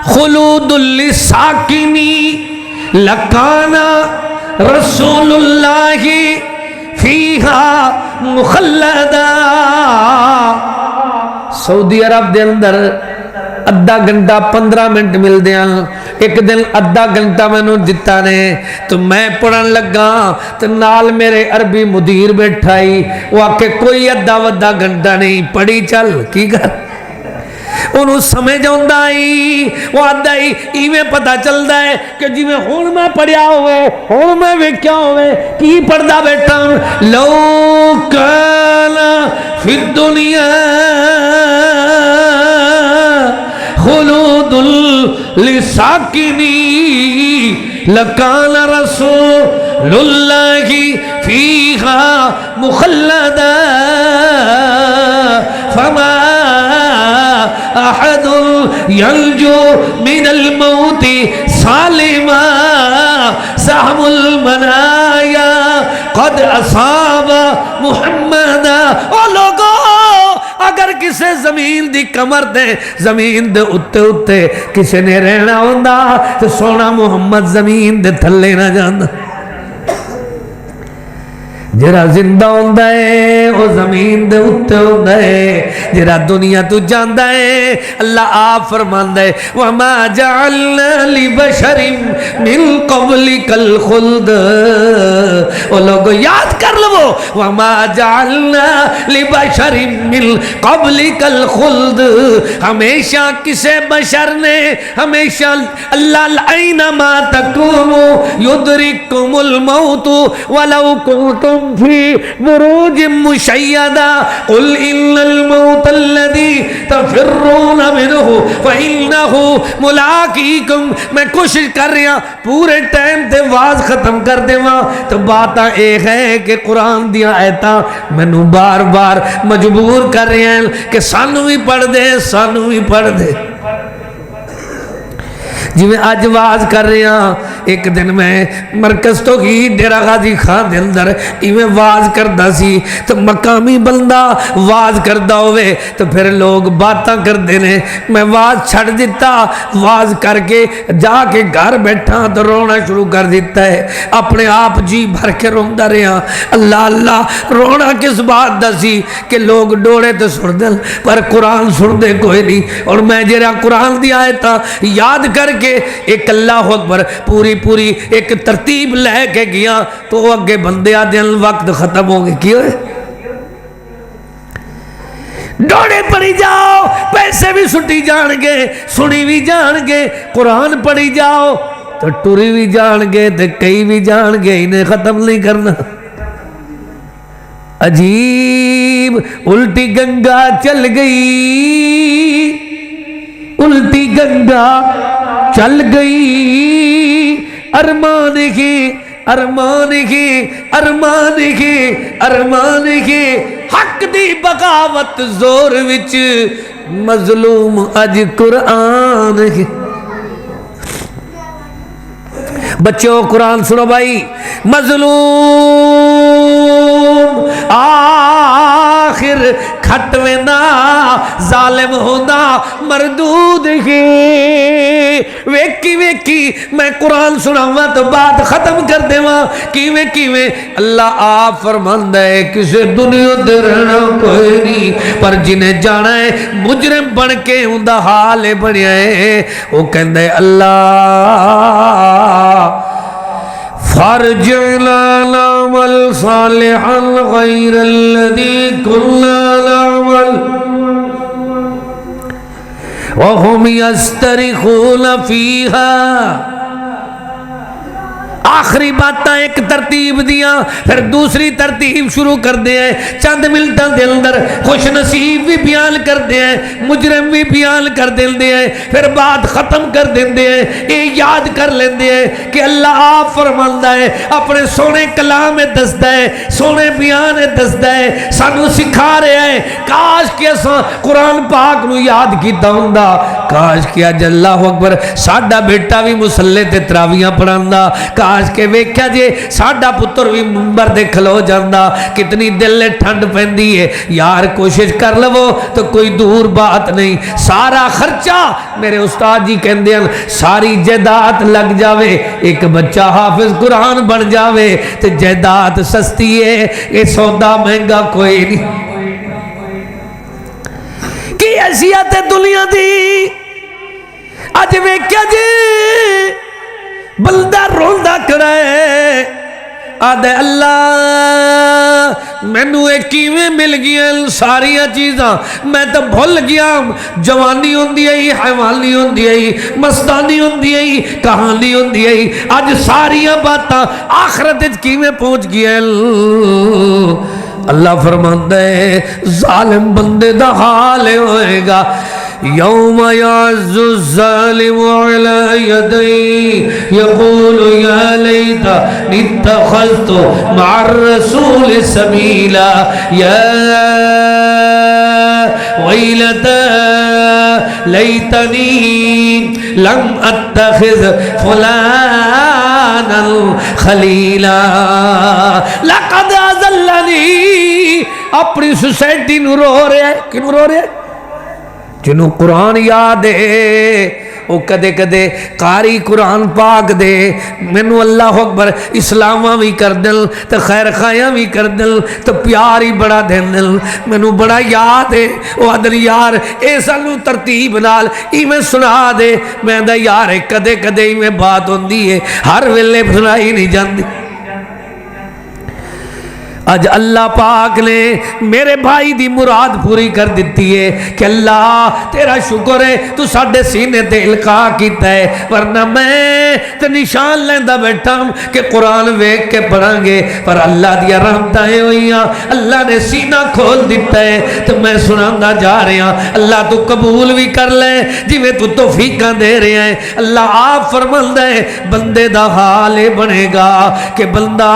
خلود للساکنی لکانا رسول اللہ فیہا مخلدا۔ سعودی عرب دے اندر ادھا گھنٹہ 15 منٹ مل دیاں، ایک دن ادھا گھنٹہ میں نو جتا نے تو میں پڑھن لگا تو نال میرے عربی مدیر بیٹھائی، وہ آکے کوئی ادھا ودھا گھنٹہ نہیں پڑھی چل کی کر، انہوں سمجھ ہوندہ ہی وہ آدھا ہی ایویں پتہ چلدا ہے کہ جی میں ہون میں پڑھیا ہوئے ہون میں ویکھیا ہوئے کی پڑھدا بیٹھا ہوں۔ لو کانا فی الدنیا خلود لساکنی لکان رسول اللہ فیہا مخلدا فما احد ينجو من الموت سالما سهم المنایا قد اصاب محمد. او لوگو اگر کسے زمین دی کمر دے زمین دے اتے اتے کسے نے رہنا ہوندا تو سونا محمد زمین دے تھلے نہ جانا. جرا زندہ ہوندہ ہے وہ زمین دے اتے ہوندہ ہے. جرا دنیا تو جاندہ ہے اللہ آپ فرماندہ ہے وَمَا جَعَلْنَا لِبَشَرٍ مِّن قَبْلِكَ الْخُلْدَ. وہ لوگوں یاد کر لو وَمَا جَعَلْنَا لِبَشَرٍ مِّن قَبْلِكَ الْخُلْدَ. ہمیشہ کسے بشر نے ہمیشہ اللہ اَيْنَمَا تَكُونُوا يُدْرِكُمُ الْمَوْتُ وَلَوْ كُنْتُمْ في بروج مشيدة قل إن الموت الذي تفرون منه فإنه ملاقيكم. میں کوشش کر رہا پورے ٹائم تے واز ختم کر دے ماں تو بات ایک ہے کہ قرآن دیا آیتاں مینوں بار بار مجبور کر رہے ہیں کہ سانو بھی پڑھ دے سانو بھی پڑھ دے. جی میں آج واز کر رہے ہیں ایک دن میں مرکز تو کی ڈیرہ غازی خان دے اندر میں واز کردہ سی تو مقامی بندہ واز کردہ ہوئے تو پھر لوگ باتاں کر دینے. میں واز چھڑ دیتا واز کر کے جا کے گھر بیٹھا تو رونا شروع کر دیتا ہے. اپنے آپ جی بھر کے روندہ رہا اللہ اللہ. رونا کس بات دا سی کہ لوگ ڈوڑے تو سن دل پر قرآن سن دے کوئی نہیں. اور میں جرا قرآن دی آیتاں یاد کر کے ایک اللہ اکبر پوری پوری ایک ترتیب لے کے گیا تو اگے بندے آدھے وقت ختم ہو گئے. کیوں ہے ڈوڑے پڑی جاؤ پیسے بھی سٹی جان گے سنی بھی جان گے قرآن پڑھی جاؤ تو ٹوری بھی جان گے تو کئی بھی جان گے انہیں ختم نہیں کرنا. عجیب الٹی گنگا چل گئی الٹی گنگا چل گئی ارمان کے ارمان کے ارمان کے ارمان کے حق دی بغاوت زور وچ مظلوم اج قرآن کے. بچوں قرآن سنو بھائی. مظلوم آخر کھٹوینا ظالم ہونا مردود ہی. ویکی ویکی میں قرآن سناواں تو بات ختم کر دیواں کیویں کیویں. اللہ آپ فرماندا ہے کسے دنیا تے رہنا کوئی نہیں پر جنہیں جانا ہے مجرم بن کے اوندا حال بنیا ہے. وہ کہندا ہے اللہ فارجعنا نعمل صالحا غیر الذی كنا نعمل وهم يسترخون فيها. آخری باتاں ایک ترتیب دیا پھر دوسری ترتیب شروع کر دے ہیں. چند منٹاں دے اندر خوش نصیب بھی بیان کر دے ہیں مجرم بھی بیان کر دے ہیں پھر بات ختم کر دے ہیں. یہ یاد کر لیندے ہیں کہ اللہ آپ فرماندا ہے اپنے سونے کلام میں دسدا ہے سونے بیان میں دسدا ہے سانو سکھا رہا ہے. کاش کہ اساں قرآن پاک نو یاد کیتا ہوندا کاش کہ اج اللہ اکبر ساڈا بیٹا بھی مصلی تے تراویاں پڑھاندا کاش کے ویکھیا جے ساڈا پتر بھی منبر دے کھلو جاندا. کتنی دل ٹھنڈ پیندی ہے یار. کوشش کر لو تو کوئی دور بات نہیں. سارا خرچہ میرے استاد جی کہندے ہیں ساری جائیداد لگ جاوے ایک بچہ حافظ قرآن بن جاوے تے جائیداد سستی ہے یہ سودا مہنگا کوئی نہیں. کی حیثیت دنیا دی اج ویکھیا جی بندہ روندا کھڑا ہے آدھے اللہ مینو ایک کیویں مل گیا ساریاں چیزاں میں تو بھول گیا. جوانی ہوندی ہے حیوانی ہوندی ہے مستانی ہوندی ہے کہانی ہوندی ہے اج ساریاں باتاں آخرت وچ کیویں پہنچ گیا. اللہ فرماندا ہے ظالم بندے دا حال ہوئے گا یوم یعز الظالم علی یدی یقول یا لیتنی اتخذت مع الرسول سبیلا یا ویلتا لیتنی لم اتخذ فلانا خلیلا لقد اضلنی. اپنی سوسائٹی نو رو رہے ہیں. کنوں رو رہے ہیں؟ جنہوں قرآن یاد ہے وہ کدے کدے قاری قرآن پاک دے مینو اللہ اکبر اسلامہ بھی کر دل تو خیر خایاں بھی کر دل تو پیار ہی بڑا دین دل. مینو بڑا یاد ہے وہ آدھر یار اے سانو ترتیب نال ای میں سنا دے. میں دا یار کدے کدے ہی میں بات ہوندی ہے ہر ویلے سنائی نہیں جاندی. اج اللہ پاک نے میرے بھائی دی مراد پوری کر دیتی ہے کہ اللہ تیرا شکر ہے تو ساڈے سینے تے القاء کیتا ہے. ورنہ میں تے نشان لیندا بیٹھا کہ قرآن ویکھ کے پڑھاں گے پر اللہ دی رحمتاں ہوئیاں اللہ نے سینہ کھول دیتا ہے تو میں سناندا جا رہا. اللہ تو قبول بھی کر لے جویں تو توفیقاں دے رہا ہے. اللہ آپ فرماندا ہے بندے دا حال یہ بنے گا کہ بندہ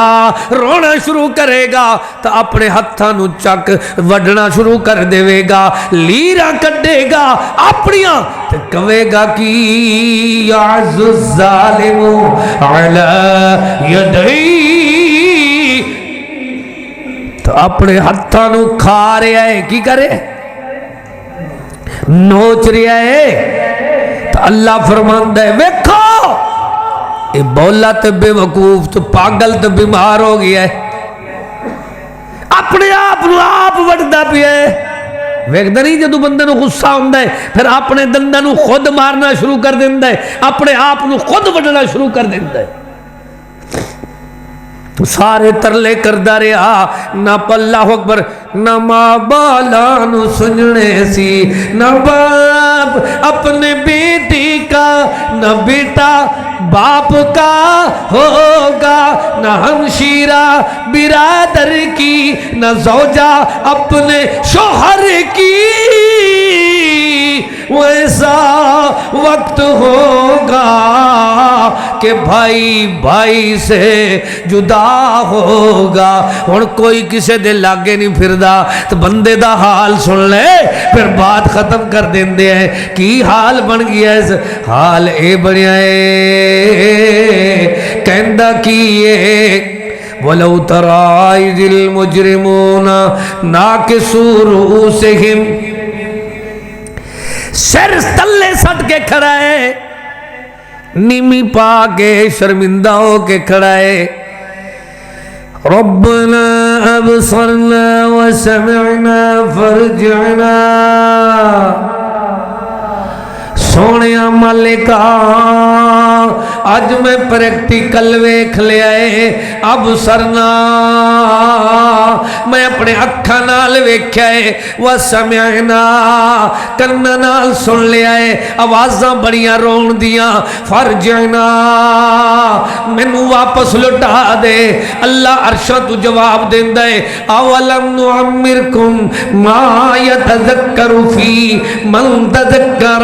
رونا شروع کرے گا تو اپنے ہتھاں نو چک وڈنا شروع کر دے گا لیراں کڈے گا اپنیاں تے کہے گا کہ یعز الظالم علی یدی. تو اپنے ہتھاں نو کھا رہا ہے کی کرے نوچ رہا ہے. تو اللہ فرماندا ہے ویکھو اے بولا تے بے وقوف تو پاگل تے بیمار ہو گیا ہے اپنے آپ وڑدا پیا ہے. ویکھدا نہیں جدوں بندے نو غصہ ہوندا ہے پھر اپنے دنداں نو خود مارنا شروع کر دیندا ہے اپنے آپ نو خود وڈنا شروع کر دیندا ہے. تو سارے ترلے کردا رہا نہ اللہ اکبر نہ ماں بالا نو سننے سی نہ باپ اپنے بیٹی کا نہ بیٹا باپ کا ہوگا نہ ہمشیرہ برادر کی نہ زوجہ اپنے شوہر کی. ویسا وقت ہوگا کہ بھائی بھائی سے جدا ہوگا. اور کوئی کسے دے لاگے نہیں پھردا تو بندے دا حال سن لے پھر بات ختم کر دیندے ہیں. کی حال بن گیا ہے حال اے بنیا ہے کہندا کیے وَلَوْ تَرَى إِذِ الْمُجْرِمُونَ نَاكِسُو رُؤُوسِهِمْ سر تلے سٹ کے کھڑا ہے نیمی پا کے شرمندہ ہو کے کھڑا ہے. ربنا ابصرنا وسمعنا فرجعنا. سونیا مالکا اج میں پریکٹیکل ویکھ لیا ہے ابصرنا میں اپنے اکھاں نال ویکھیا ہے وسمعنا کناں نال سن لیا ہے آوازاں بڑیاں رون دیاں. فرجعنا مینوں واپس لٹا دے. اللہ عرشاں تو جواب دیندا ہے اولم نعمرکم ما یتذکر فی من تذکر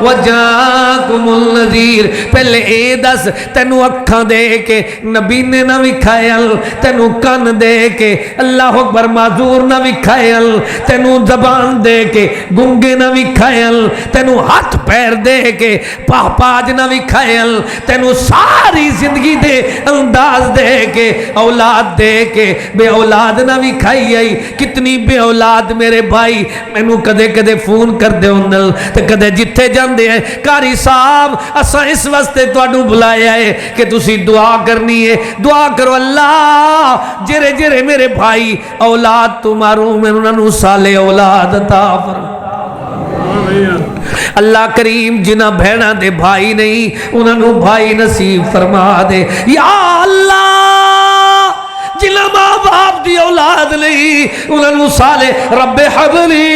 وجاکم النذیر. پہلے اے دس تینوں اکھاں دے کے نبی نے نہ وکھائل تینوں کان دے کے اللہ اکبر معذور نہ وکھائل تینوں زبان دے کے گنگے نہ وکھائل تینوں ہاتھ پیر دے کے پاج نہ وکھائل تینوں ساری زندگی دے انداز دے کے اولاد دے کے بے اولاد نہ وکھائی آئی. کتنی بے اولاد میرے بھائی مینوں کدے کدے فون کر دے ہوندل تے کدے جتھے جاندے ہیں قاری صاحب اساں اس واسطے تانوں بلایا ہے کہ تسی دعا کرنی ہے. دعا کرو اللہ جرے جرے میرے بھائی اولاد تو محروم ہیں انہاں نوں صالح اولاد عطا فرما. اللہ کریم جنہ بہناں دے بھائی نہیں انہاں نوں بھائی نصیب فرما دے. یا اللہ جنہ ماں باپ دی اولاد نہیں انہاں نوں صالح رب حبلی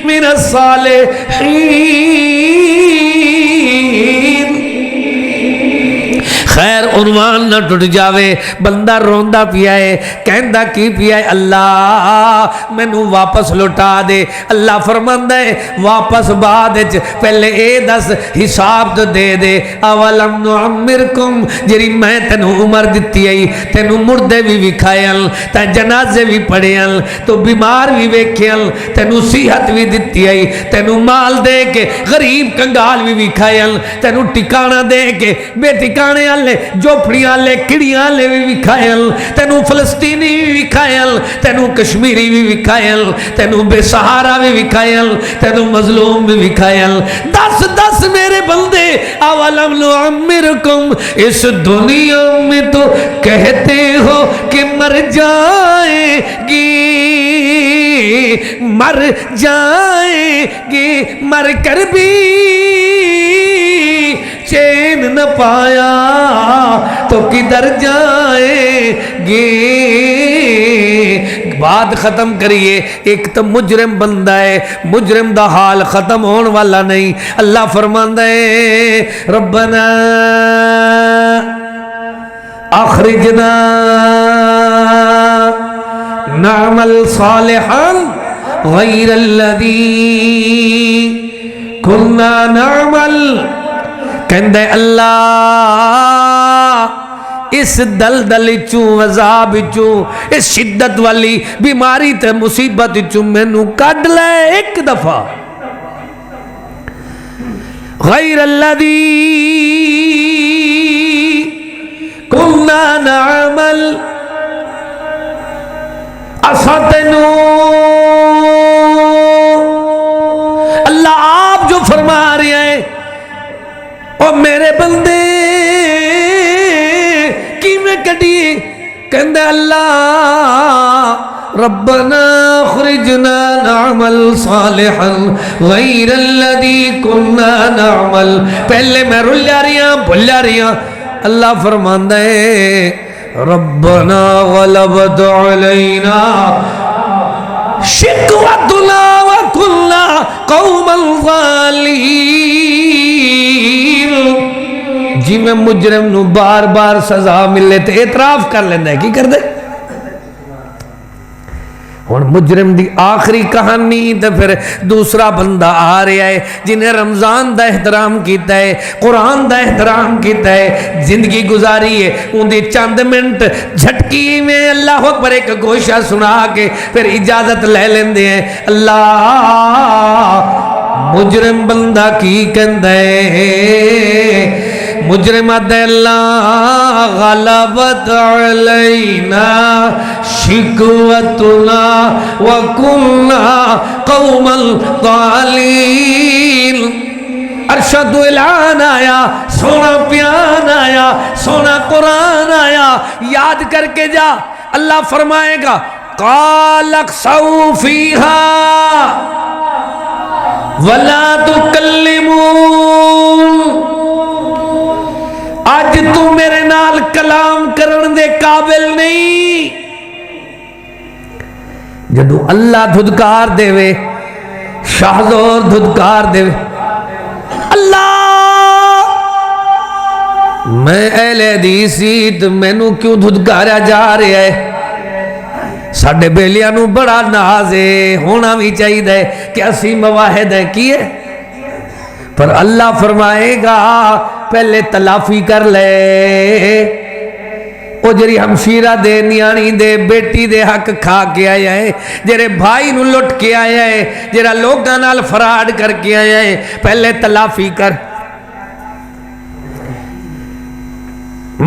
من الصالحین. خیر بغیر عنوان نہ ٹوٹ جاوے. بندہ روندا پیا ہے, کہندا کی پیا ہے, اللہ مینوں واپس لوٹا دے. اللہ فرماندا ہے واپس بعد وچ پہلے اے دس حساب تو دے دے. اولم نعمرکم, جڑی میں تینوں عمر دتی ہے تینوں مردے بھی وکھائل, تے جنازے بھی پڑھیل, تو بیمار بھی ویکھیل, تینوں صحت بھی دتی ہے, تینوں مال دے کے غریب کنگال بھی وکھائل, تینوں ٹکانہ دے کے بے ٹکانے والے جھوپڑیاں والے کڑیاں والے بھی وکھائل, تینوں فلسطینی بھی وکھائل, تینوں کشمیری بھی وکھائل, تینوں بے سہارا بھی وکھائل, تینوں مظلوم بھی وکھائل. دس دس میرے بندے, اولم نعمرکم, اس دنیا میں تو کہتے ہو کہ مر جائیں گی, مر جائیں گی, مر کر بھی چین نہ پایا تو کدھر جائیں گے. بات ختم کریے. ایک تو مجرم بندہ ہے, مجرم دا حال ختم ہون والا نہیں. اللہ فرماندا ہے ربنا اخرجنا نعمل صالحا غیر الذی کنا نعمل. کہندے اللہ اس دلدل چوں, عذاب چوں, اس شدت والی بیماری تے مصیبت چوں مینوں کڈ لے ایک دفعہ. غیر الذی کنا نعمل, اساں تینوں اللہ آپ جو فرما رہے ہیں او میرے بندے کی میں کٹی. کہندے اللہ ربنا اخرجنا نعمل صالحا غیر الذی کنا نعمل. پہلے میں رل جا رہی ہوں, بھول جا رہی ہوں. اللہ فرماندا ہے ربنا غلبت علینا شقوتنا وکنا قوما ظالمین. جی میں مجرم نو بار بار سزا ملے تے اعتراف کر لیندہ ہے, کی کر دے. اور مجرم دی آخری کہانی تے پھر دوسرا بندہ آ رہا ہے جنہیں رمضان دا احترام کیتا ہے, قرآن دا احترام کیتا ہے, زندگی گزاری ہے. ان دی چند منٹ جھٹکی میں اللہ اکبر ایک گوشہ سنا کے پھر اجازت لے لیندے ہیں. اللہ مجرم بندہ کی کہندہ ہے, مجرم دے اللہ غلبت علینا شکوتنا وکنا قوما ضالین. ارشد اعلان آیا, سونا پیان آیا, سونا قرآن آیا, یاد کر کے جا. اللہ فرمائے گا قال اخسؤوا فیہا ولا تکلمون. آج تو میرے نال کلام کرن دے قابل نہیں. جدو اللہ دھدکار دے وے, شاہزور دھدکار دے وے, اللہ میں اہل حدیثی تو مینوں کیوں دھدکاریا جا رہا ہے. ساڈے بیلیاں نو بڑا ناز ہے, ہونا بھی چاہیے کہ اسی مواحد ہے کیے, پر اللہ فرمائے گا پہلے تلافی کر لے. او جری ہمشیرہ دے, نیانی دے, بیٹی دے حق کھا کے آیا ہے, جرے بھائی نو لٹ کے آیا ہے, جرا لوگاں نال فراڈ کر کے آیا ہے, پہلے تلافی کر.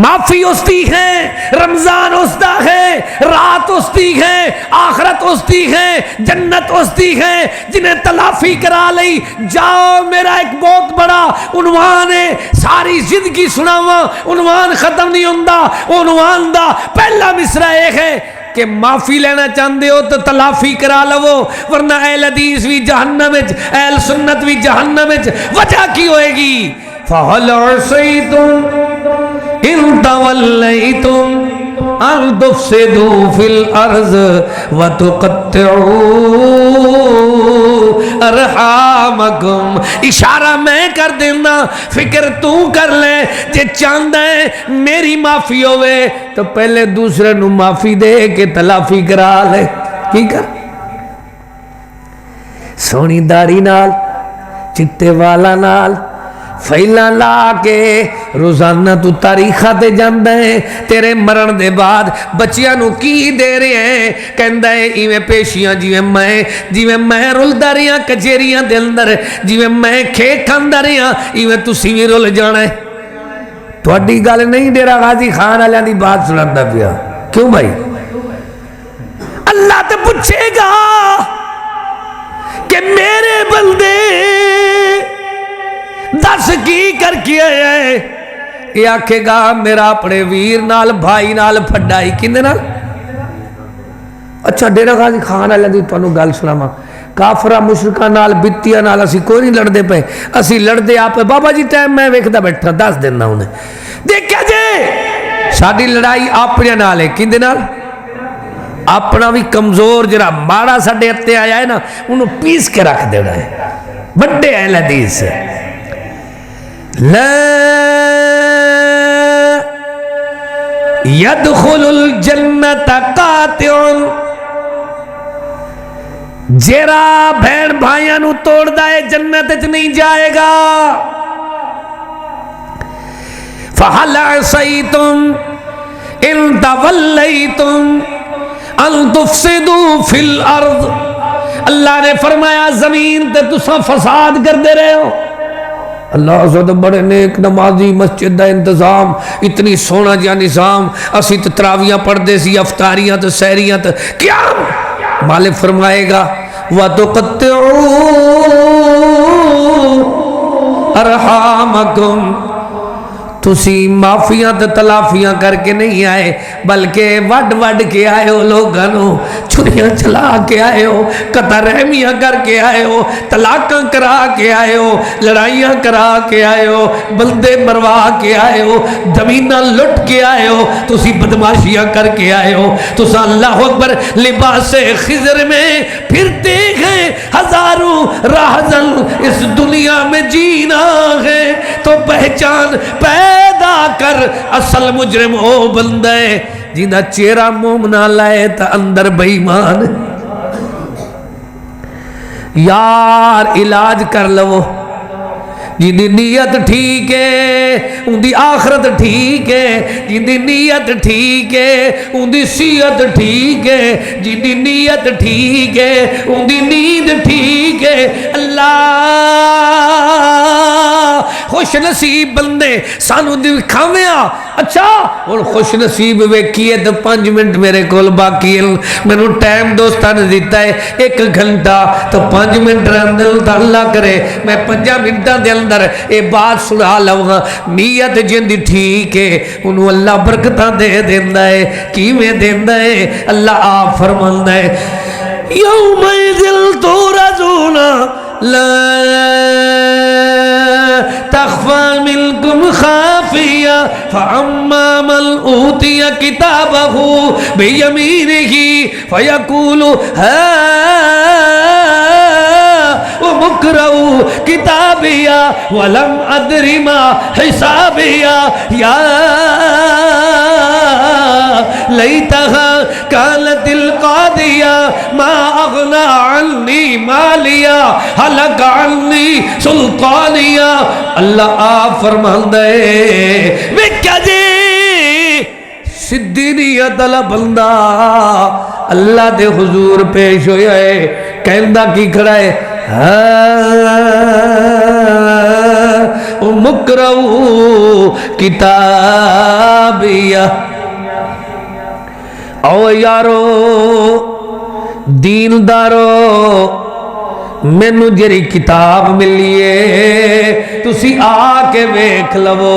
معافی استی ہے, رمضان استا ہے, رات استی ہے, آخرت استی ہے, جنت استی ہے, جنہیں تلافی کرا لئی. جاؤ, میرا ایک بہت بڑا عنوان ہے, ساری زندگی سناواں, عنوان ختم نہیں ہوندا. عنوان دا پہلا مصرع ایک ہے کہ معافی لینا چاہتے ہو تو تلافی کرا لو, ورنہ اہل حدیث بھی جہنم وچ, اہل سنت بھی جہنم وچ. وجہ کی ہوئے گی؟ فَهَلْ عَصَيْتُمْ إِن تَوَلَّيْتُمْ أَن تُفْسِدُوا فِي الْأَرْضِ وَتُقَطِّعُوا ارحامکم، اشارہ میں کر دینا، فکر تو کر لے، جے چاندہ ہے میری معافی ہوئے تو پہلے دوسرے نو معافی دے کے تلافی کرا لے۔ کی کر سونی داڑھی نال، چٹے والا نال، فیلا لا کے روزانہ تو تاریخہ تے جاندہ ہے، تیرے مرن دے بعد بچیاں نو کی دے رہے ہیں، کہندہ ہے ایویں پیشیاں جیویں میں رول داریاں کچھیریاں دے اندر، جیویں میں کھیک کھانداریاں ایویں تو سیویں رول جانا ہے۔ تو اڈی گال نہیں ڈیرا غازی خان علیہ دی بات سناندہ پیا، کیوں بھائی؟ اللہ تے پوچھے گا کہ میرے بندے دس کی کر کے آئے، یہ آکھے گا میرا اپنے ویر نال بھائی نال پھڈائی، کندے نال؟ اچھا ڈیرا غازی خان علیہ دی تو انہوں گال سناما، کافرہ مشرکہ نال بتیاں نال اسی کوئی نہیں لڑ دے پہ، اسی لڑ دے آپ بابا جی ٹائم میں ویکھدا بیٹھا 10 دن نہ انہیں دیکھا جے ساڑی لڑائی اپنے نال ہے، کندے نال؟ اپنا بھی کمزور جرا مارا ساڑے اتے آیا ہے نا انہوں پیس کے رکھ دینا ہے، بڑے اہل حدیث سے لا يدخل الجنت قاطع، جیرا بھین بھائیاں نو توڑ دائے جنت اچ نہیں جائے گا۔ فَحَلْ عَصَيْتُمْ إِن تَوَلَّيْتُمْ أَن تُفْسِدُوا فِي الْأَرْضِ، اللہ نے فرمایا زمین تے تساں فساد کر دے رہے ہو۔ اللہ عزت بڑے نیک نمازی، مسجد دا انتظام، اتنی سونا جا نظام، اسی تو تراویاں پڑھ دے سی، افطاریاں تو سہریاں تو کیا مالک فرمائے گا وَتُقَطِّعُوا أَرْحَامَكُمْ، تُسی معافیاں تو تلافیاں کر کے نہیں آئے بلکہ وڈ کے آئے ہو، لوگانوں چھریاں چلا کے آئے ہو، قطع رحمیاں کر کے آئے ہو، طلاقاں کرا کے آئے ہو، لڑائیاں کرا کے آئے ہو، بندے مروا کے آئے ہو، زمینہ لٹ کے آئے ہو، تسی بدماشیاں کر کے آئے ہو، تسا اللہ اکبر لباس خضر میں پھرتے ہیں، ہزاروں راہزن اس دنیا میں جینا ہے تو پہچان پیدا کر، اصل مجرم ہو بندہ ہے جنہ چہرہ مومنہ لائے تا اندر بےایمان۔ یار علاج کر لو، جنی نیت ٹھیک ہے ان دی آخرت ٹھیک ہے، جنی نیت ٹھیک ہے ان دی صحت ٹھیک ہے، جنی نیت ٹھیک ہے ان دی نیند ٹھیک ہے۔ اللہ خوش نصیب بندے سانو دکھاویا، اچھا اور خوش نصیب ویکھیے تو 5 منٹ میرے کول باقی ہے، میں نو ٹائم دوستان دیتا ہے 1 گھنٹہ، تو 5 منٹ اندر اللہ کرے میں 5 منٹاں دے اندر اے بات سنا لوں، نیت جن دی ٹھیک ہے انہوں اللہ برکتاں دے دیندا ہے، کیویں دیندا ہے؟ اللہ آپ فرماندا ہے یومئذ تورزون لا تخفى منكم خافية فأما من أوتي كتابه بيمينه فيقول ومقرأوا كتابيا ولم أدر ما حسابيا يا ليتها كانت القاضية ما أغنى عني ماليا هلك عني سلطانيا۔ اللہ آپ فرماندہ ہے ویکھیا جی سدھی نیت والا بندہ اللہ دے حضور پیش ہویا ہے، کہندا کی کھڑا ہے مقرؤ کتابیہ، او یارو دیندارو مینو جری کتاب ملیے تسی آ کے ویکھ لو۔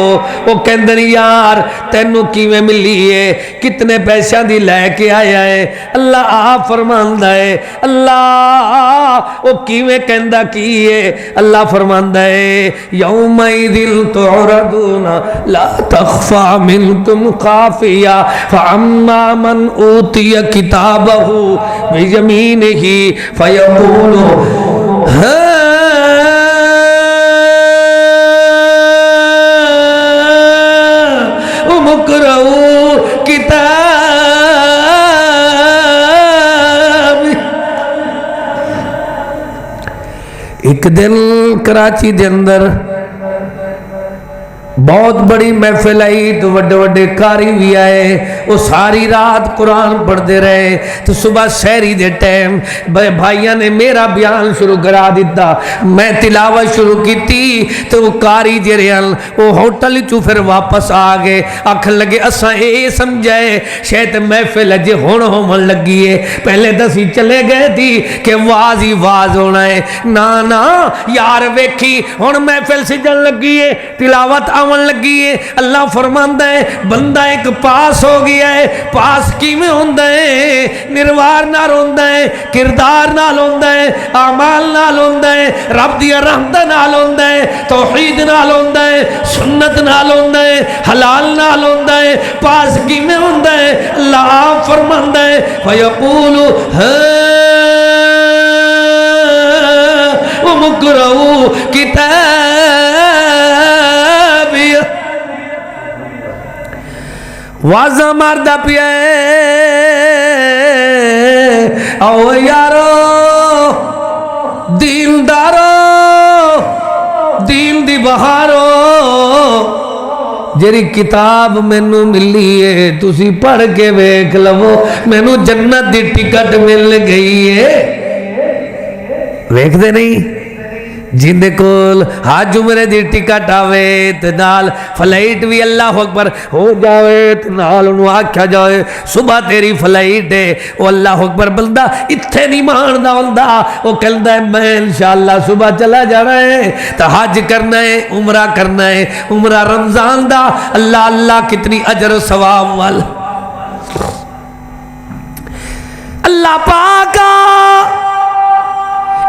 وہ کہندن یار تینو کیویں ملیے، کتنے پیسہ دی لے کے آیا ہے؟ اللہ آپ فرماندا ہے، اللہ وہ کیویں کہندا کیے؟ اللہ فرماندا ہے یومئذ تعرضون لا تخفى منکم خافیہ فاما من اوتی کتابہ بیمینہ فیقول ایک دن کراچی دے اندر بہت بڑی محفل آئی تو وڈے وڈے قاری بھی آئے، وہ ساری رات قرآن پڑھتے رہے، تو صبح سحری دے ٹائم بھائیاں نے میرا بیان شروع کرا دیتا، میں تلاوت شروع کی تھی تو وہ قاری جڑے وہ ہوٹل چوں پھر واپس آ گئے، آکھن لگے اساں اے سمجھائے شاید محفل اجے ہون ہون لگی ہے، پہلے دسی چلے گئے تھی کہ واز ہی واز ہونا ہے، نا یار ویکھی ہن محفل سجن لگی ہے، تلاوت لگی ہے۔ اللہ فرماندا ہے بندہ ایک پاس ہو گیا ہے، پاس کیویں ہوندا ہے؟ نروار نال ہوندا ہے، کردار نال ہوندا ہے، اعمال نال ہوندا ہے، رب دی رحمت نال ہوندا ہے، توحید نال ہوندا ہے، سنت نال ہوندا ہے، حلال نال ہوندا ہے۔ پاس کیویں ہوندا ہے؟ اللہ فرماندا ہے فیقول ومقرؤ کتاب واضح ماردہ پیا او یارو دیندارو دین دی بہارو جیری کتاب مینوں ملی ہے تسی پڑھ کے ویکھ لو، مینوں جنت دی ٹکٹ مل گئی ہے۔ ویکھ دے نہیں جن دے کول حج عمرے دی ٹکٹ آوے تے نال فلائٹ بھی اللہ اکبر ہو جاوے تے نال انہوں آکھا جاوے صبح تیری فلائٹ ہے، وہ اللہ اکبر بندہ اتھے نہیں ماندا ہوندا، وہ کہندا ہے میں انشاءاللہ صبح چلا جانا ہے تے حج کرنا ہے، عمرہ کرنا ہے، عمرہ رمضان دا، اللہ اللہ کتنی اجر و ثواب وال اللہ پاکا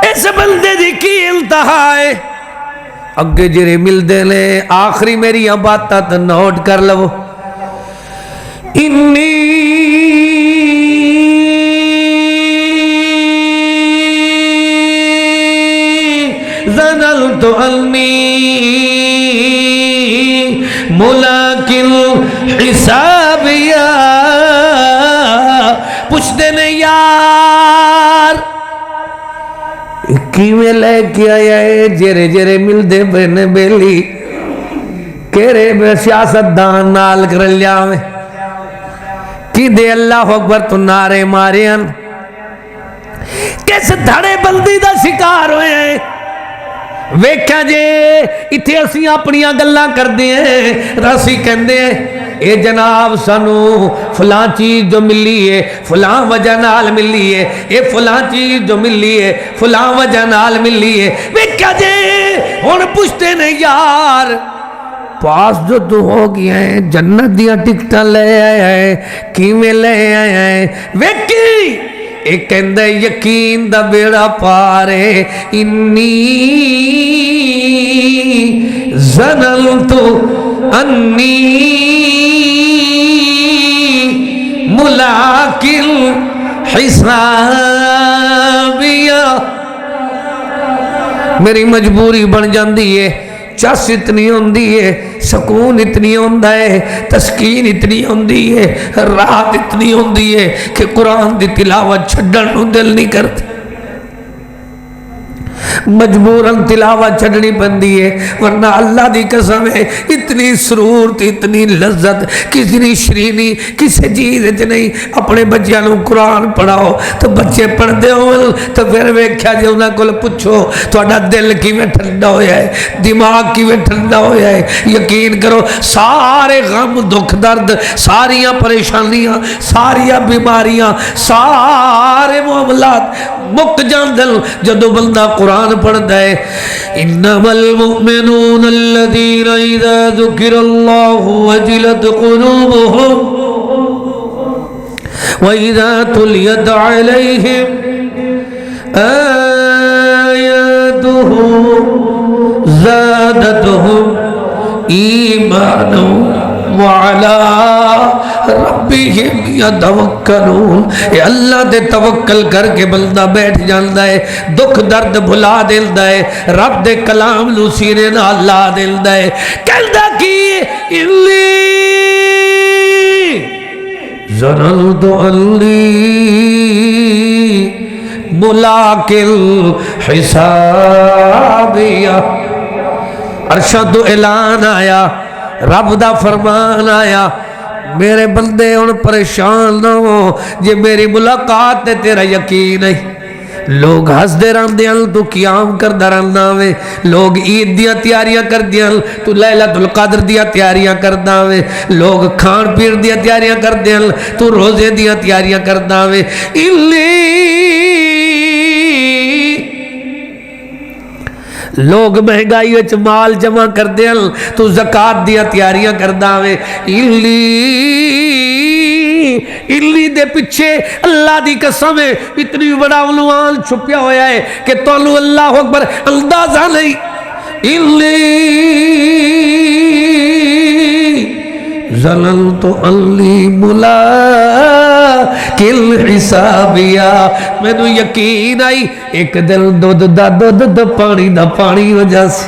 اس بندے دی کی انتہا ہے۔ اگے جرے مل دے لے آخری میری باتاں تے نوٹ کر لو۔ انی ظننت انی ملاقٍ حسابیا، پوچھتے نے یار کیویں لے کے آیا ہے جرے جرے مل دے بنے بیلی کیرے بے سیاست دان نال کر لیا میں کی دے اللہ اکبر تو نعرے ماریاں کیسے دھڑے بندی دا شکار ہوئے ہیں۔ ویکھا جے اتھے اسی اپنیاں گلاں کر دیئے راسی کہندے ہیں اے جناب سانو فلاں چیز جو ملی ہے فلاں وجہ نال ملی ہے، اے فلاں چیز جو ملی ہے فلاں وجہ نال ملی ہے۔ ویکھا جے ہن پوچھتے نے یار پاس جو تو ہو گیا ہے جنت دیا ٹکٹاں لے آیا ہے کیویں لے آیا ہے؟ ویکھی ایک کہندہ یقین دا بیڑا پارے انی ظننت انی ملاقٍ حسابیا، میری مجبوری بن جاندی ہے، چس اتنی ہوندی ہے، سکون اتنی ہوندا ہے، تسکین اتنی ہوندی ہے، راحت اتنی ہوندی ہے کہ قرآن دی تلاوت چھڈن نوں دل نہیں کرتا، مجبوراً تلاوت چھڑنی پندی ہے، ورنہ اللہ دی قسم ہے اتنی سرور اتنی لذت کسی شرینی کسی چیز نہیں۔ اپنے بچیاں نوں قرآن پڑھاؤ تو بچے پڑھتے ہو تو پھر ویکھیا جے انہاں کول پوچھو تہاڈا دل کیویں ٹھنڈا ہویا ہے، دماغ کیویں ٹھنڈا ہویا ہے۔ یقین کرو سارے غم دکھ درد ساریاں پریشانیاں ساریاں بیماریاں سارے معاملات مک جاندن جدو بندہ قرآن پڑھتا ہے۔ انما المؤمنون الذين اذا ذكر الله وجلت قلوبهم واذا تليت عليهم آياته زادتهم ایمانا وعلى ربہم یتوکلون، اے اللہ دے توکل کر کے بندہ بیٹھ جاندا ہے، دکھ درد بھلا دیندا ہے، رب دے کلام نو سینے نال لا دیندا ہے، کہندا کی انی ظننت انی ملاق الحسابیہ، عرشاں تو اعلان آیا، رب دا فرمان آیا، میرے بندے ان پریشان نہ ہو جے میری ملاقات تے تیرا یقین ہے۔ لوگ ہس دے رہندے ہیں تو قیام کردہ رہنا وے، لوگ عید دیاں تیاریاں کر دیاں تو لیلۃ القدر دیاں تیاریاں کردہ وے، لوگ کھان پیر دیاں تیاریاں کر دیاں تو روزے دیاں تیاریاں کردہ وے۔ لوگ مہنگائی وچ مال جمع کر دیاں تو زکات دیاں تیاریاں کردہ وے۔ الی دے پچھے اللہ دی قسم ہے اتنی بڑا عنوان چھپیا ہویا ہے کہ تانوں اللہ اکبر اندازہ نہیں۔ الی ظننت انی ملاق الحسابیہ، میں نو یقین آئی ایک دل دودھ دا دودھ دا پانی ہو جاسی،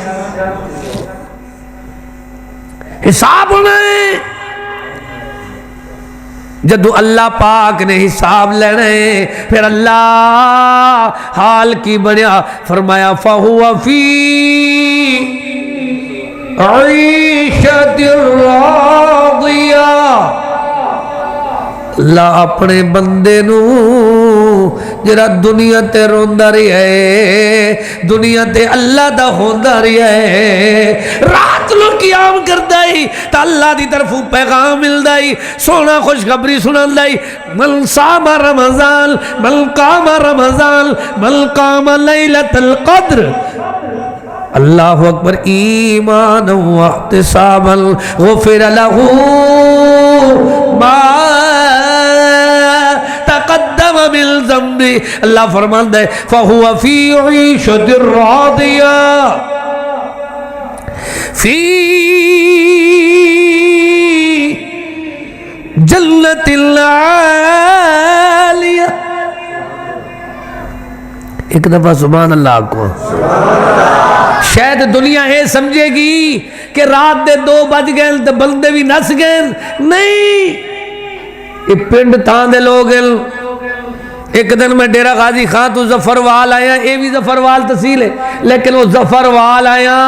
حساب ہونا ہے۔ جدو اللہ پاک نے حساب لینا ہے پھر اللہ حال کی بنیا، فرمایا فَهُوَ فِي عَيْشَةٍ رَاضِيَةٍ، اللہ اپنے بندے نو جرا دنیا تے روندہ رہی ہے، دنیا تے اللہ دا ہوندہ رہی ہے، رات لو قیام کردائی تا اللہ دی طرف پیغام ملدائی، سونا خوشخبری سناندائی، من صام رمضان من قام رمضان من قام لیلۃ القدر، اللہ اکبر، ایمانا واحتسابا غفر له ما تقدم من ذنب، اللہ فرماتا ہے فَهُوَ فِي عِيشَةٍ رَاضِيَةٍ فِي جنت العالیہ۔ ایک دفعہ سبحان اللہ کو، شاید دنیا ہے سمجھے گی کہ رات دے 2 بج گئے تو بندے بھی نس گئے، نہیں، یہ پنڈ تھان دے لوگ ہیں۔ ایک دن میں ڈیرہ غازی خان تو ظفروال آیا، یہ بھی ظفروال تحصیل ہے لیکن وہ ظفروال آیا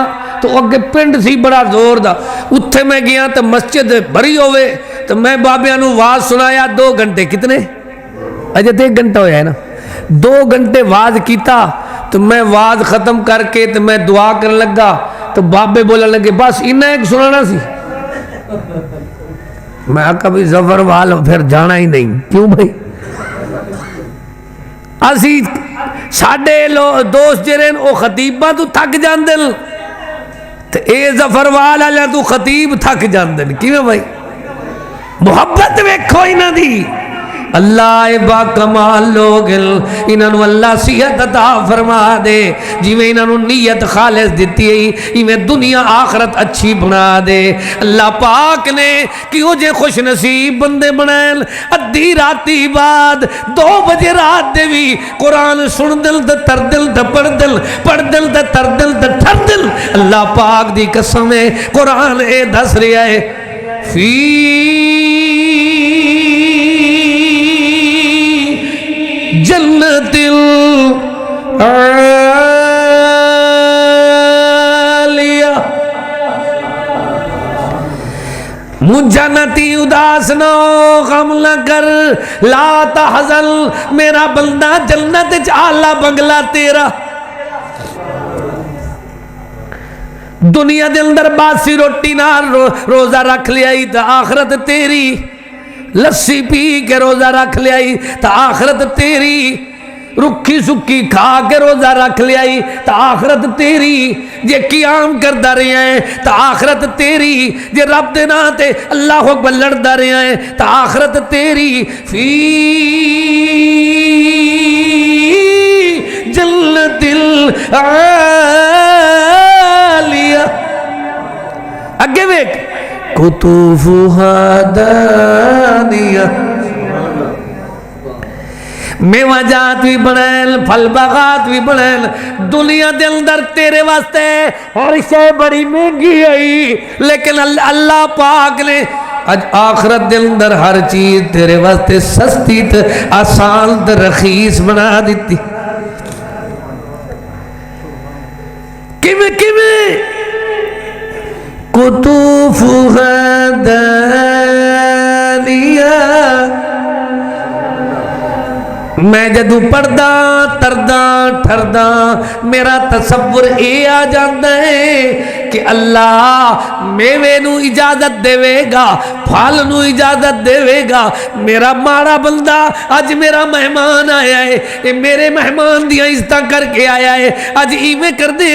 تو اگے پنڈ سی بڑا زور دا، اتھے میں گیا تو مسجد بھری ہوئے تو میں بابیاں نو واز سنایا 2 گھنٹے، کتنے؟ اجے 1 گھنٹہ ہویا ہے نا، 2 گھنٹے واز کیتا تو میں واز ختم کر کے تو میں دعا کرنے لگا تو بابے بولنے لگے بس انہیں ایک سنانا سی، میں کبھی ظفروال پھر جانا ہی نہیں، کیوں بھائی؟ اسی ساڑھے دوست جرین او خطیبہ تو تھک جاندن تو اے ظفروال آلیا تو خطیب تھک جاندن، کیوں بھائی؟ محبت ویکھو انہاں دی، اللہ با کمال لوگ انہوں اللہ صحت عطا فرما دے، جی میں انہوں نیت خالص دیتی ہے میں دنیا آخرت اچھی بنا دے۔ اللہ پاک نے کیوں جے خوش نصیب بندے بنائیں، ادھی راتی بعد 2 بجے رات دے بھی قرآن سن دل تے تر دل تے پڑھ دل تے تر دل تے ٹھر دل۔ اللہ پاک دی قسم ہے قرآن اے دس رہا ہے فی جنت العالیہ، مجھنتی اداس نہ ہو، غم نہ کر، لا تحزن، میرا بندہ جنت اعلیٰ بنگلہ تیرا۔ دنیا دے اندر باسی روٹی نال روزہ رکھ لیا تو آخرت تیری، لسی پی کے روزہ رکھ لیا تو آخرت تیری، رکھی سکی کھا کے روزہ رکھ لیا تو آخرت تیری، جے قیام کردہ رہے ہیں تو آخرت تیری، جے رب دے نا تے اللہ اکبر لڑدہ رہے ہیں تو آخرت تیری۔ فی جنت العالیہ، اگے ویک قطوفها دانیہ میوہ جات بھی بنائل پھل باغات بھی بنائل دنیا دے اندر تیرے واسطے ہر شے بڑی مہنگی آئی لیکن اللہ پاک نے اج آخرت دے اندر ہر چیز تیرے واسطے سستی تے آسان تے رخیص بنا دیتی کیویں قطوفها دانیہ میں جدو پڑھدا تردا ٹھردا میرا تصور اے آ جاندہ ہے کہ اللہ میوے نو اجازت دے گا پھل نو اجازت دے گا میرا ماڑا بندہ اج میرا مہمان آیا ہے اے میرے مہمان دیاں عزتاں کر کے آیا ہے اج ایویں کر دے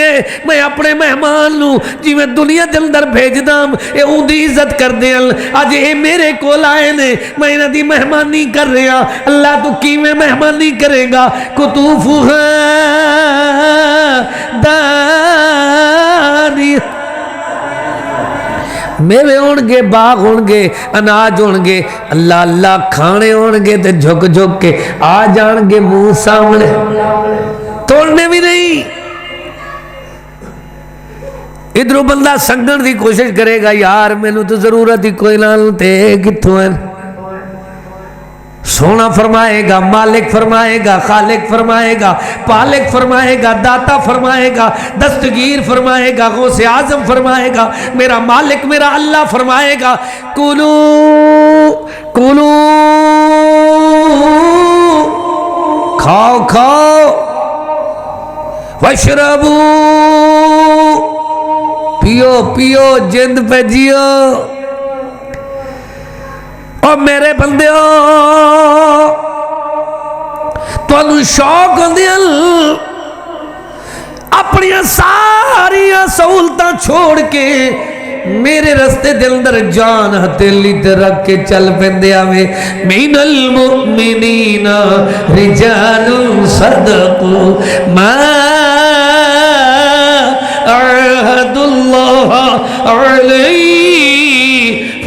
میں اپنے مہمان نو جی میں دنیا دے اندر بھیج دام اے اون دی عزت کر دے اج اے میرے کول آئے نے میں انہاں دی مہمانی کر رہا اللہ تو کیویں مہمانی کرے گا قطوفها دانیہ میوے ہونگے باغ ہونگے اناج ہونگے اللہ اللہ کھانے ہونگے تے جھک جھک کے آ جانگے منہ سامنے توڑنے بھی نہیں ادھروں بندہ سنگن دی کوشش کرے گا یار میں نو تو ضرورت ہی کوئی نہ تے کتھوں ہے سونا فرمائے گا مالک فرمائے گا خالق فرمائے گا پالک فرمائے گا داتا فرمائے گا دستگیر فرمائے گا غوث اعظم فرمائے گا میرا مالک میرا اللہ فرمائے گا کلو کلو کھاؤ کھاؤ واشربو پیو پیو جند پہ جیو اور میرے بندے ہو تو انہوں شوق ہوندیاں اپنی ساری سہولتاں چھوڑ کے میرے رستے دل اندر جان ہتھیلی تے رکھ کے چل پیندے آوے من المؤمنین رجال صدقوا ما عاهدوا اللہ علیہ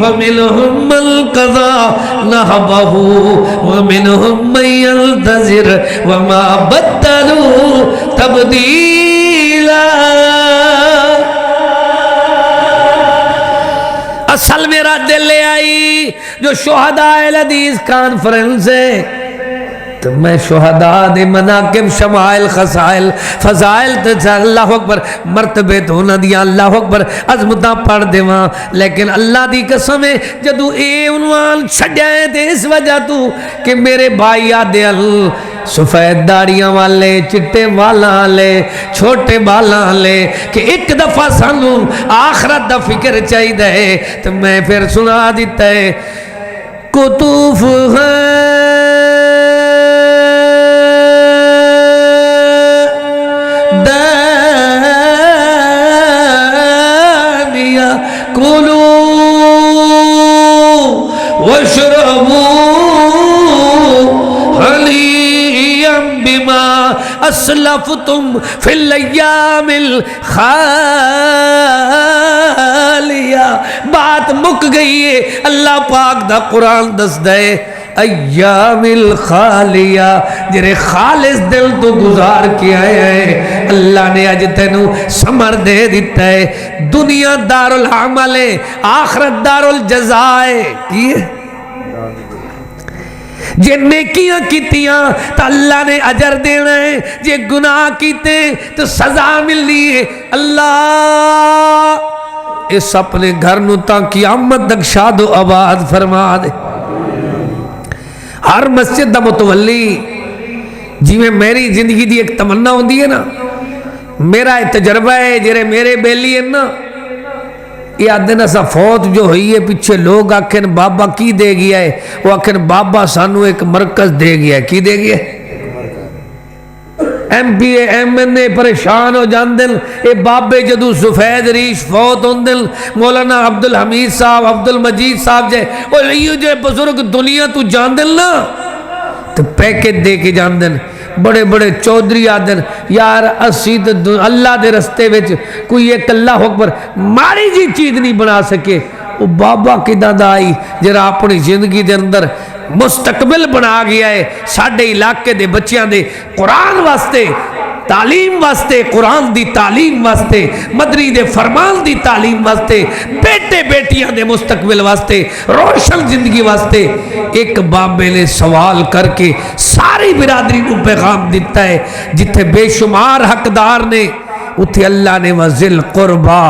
فَمِنْهُمْ مَنْ قَضَى نَحْبَهُ وَمِنْهُمْ مَنْ يَنْتَظِرُ وَمَا بَدَّلُوا تَبْدِيلًا اصل میرا دل لے آئی جو شہداء الحدیث کانفرنس ہے تو میں شہداء دے مناقب شمائل خسائل فضائل تے اللہ اکبر مرتبے تو نہ دیا اللہ اکبر عظمتاں پڑھ دے وہاں لیکن اللہ دی قسم ہے جدو اے عنوان چھڑیاں تے اس وجہ تو کہ میرے بھائی آدھے سفید داڑیاں والے چٹے والا والے چھوٹے بالا والے کہ ایک دفعہ سانو آخرت دا فکر چاہی دے تو میں پھر سنا دیتا ہے قطوف اسلفتم فی الایام الخالیہ بات مک گئی ہے اللہ پاک دا قرآن دس دے ایام الخالیہ جرے خالص دل تو گزار کے آئے ہیں اللہ نے اج تینوں سمر دے دیتا ہے دنیا دار العمل ہے آخرت دار الجزاء ہے جے نیکیاں کیتیاں تو اللہ نے اجر دینا ہے جے گناہ کیتے تو سزا ملنی ہے اللہ اس اپنے گھر نو تا قیامت تک شاد و آباد فرما دے ہر مسجد دا متولی جی میں میری زندگی دی ایک تمنا ہوندی ہے نا میرا ایک تجربہ ہے جرے میرے بیلی ہے نا یہ آدھنا سا فوت جو ہوئی ہے پیچھے لوگ آکھن بابا کی دے گیا ہے وہ آکھن بابا سانو ایک مرکز دے گیا ہے کی دے گیا ہے M P A M N A پریشان ہو جان دل اے بابے جدو سفید ریش فوت ہون دل مولانا عبدالحمید صاحب عبدالمجید صاحب جے اور لیو جے بزرگ دنیا تو جان دل نا تو پیکٹ دے کے جان دل بڑے بڑے چودری آدن یار اسی اللہ دے رستے وچ کوئی ایک اللہ اکبر ماری جی چیز نہیں بنا سکے وہ بابا کداں دا آئی جرا اپنی زندگی دے اندر مستقبل بنا گیا ہے ساڈے علاقے دے بچیاں دے قرآن واسطے تعلیم واسطے قرآن دی تعلیم واسطے مدنی دے فرمان دی تعلیم واسطے بیٹے بیٹیاں دے مستقبل واسطے روشن زندگی واسطے ایک بابے نے سوال کر کے ساری برادری کو پیغام دیتا ہے جتھے بے شمار حقدار نے اتھے اللہ نے وذل قربا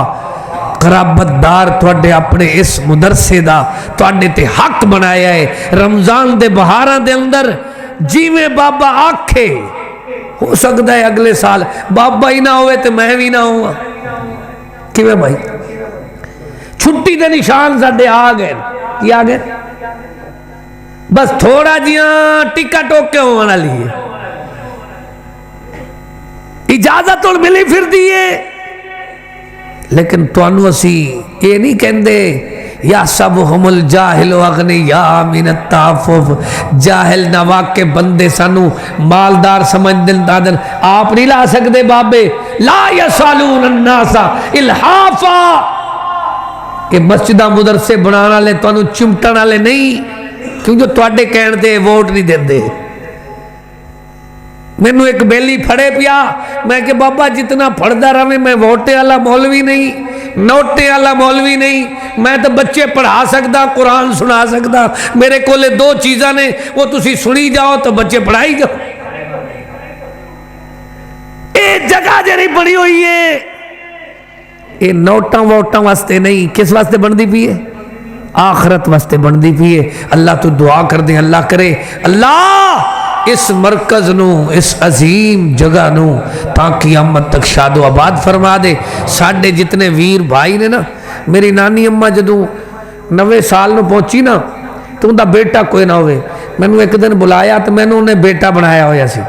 قرابت دار توڑے اپنے اس مدرسے دا توڑے تے حق بنایا ہے رمضان دے بہاران دے اندر جی میں بابا آکھے ہو سکتا ہے اگلے سال بابا ہی نہ ہوئے تو میں بھی نہ ہوا کیویں بھائی چھٹی دے نشان ساڈے آ گئے کی آ گئے بس تھوڑا جیاں ٹکا ٹوکے ہونا لیے اجازت اور ملی پھر دیئے لیکن توانو اسی یہ نہیں کہندے یا سبہم الجاہل اغنیا من التعفف جاہل نواق کے بندے سانو مالدار سمجھ دل دادن آپ نہیں لا سکتے بابے لا یسالون الناس الحافا کہ مسجدہ مدرسے بنانا لے توانو چمٹنا لے نہیں کیوں جو توڑے کہن دے ووٹ نہیں دین دے میں نو ایک بیلی پھڑے پیا میں کہ بابا جتنا پھڑدا رہے میں ووٹے والا مولوی نہیں نوٹے والا مولوی نہیں میں تو بچے پڑھا سکتا قرآن سنا سکتا میرے کولے دو چیزاں نے وہ تسی سنی جاؤ تو بچے پڑھائی جاؤ اے جگہ جری بڑی ہوئی ہے اے نوٹاں ووٹاں واسطے نہیں کس واسطے بندی پیے آخرت واسطے بندی پیے اللہ تو دعا کر دیں اللہ کرے اللہ اس مرکز نو اس عظیم جگہ نو تاکہ قیامت تک شاد و آباد فرما دے ساڑھے جتنے ویر بھائی نے نا میری نانی اماں جدوں 90 سال نو پہنچی نا تو ان دا بیٹا کوئی نہ ہوئے میں نے ایک دن بلایا تو میں نے انہیں بیٹا بنایا ہویا سی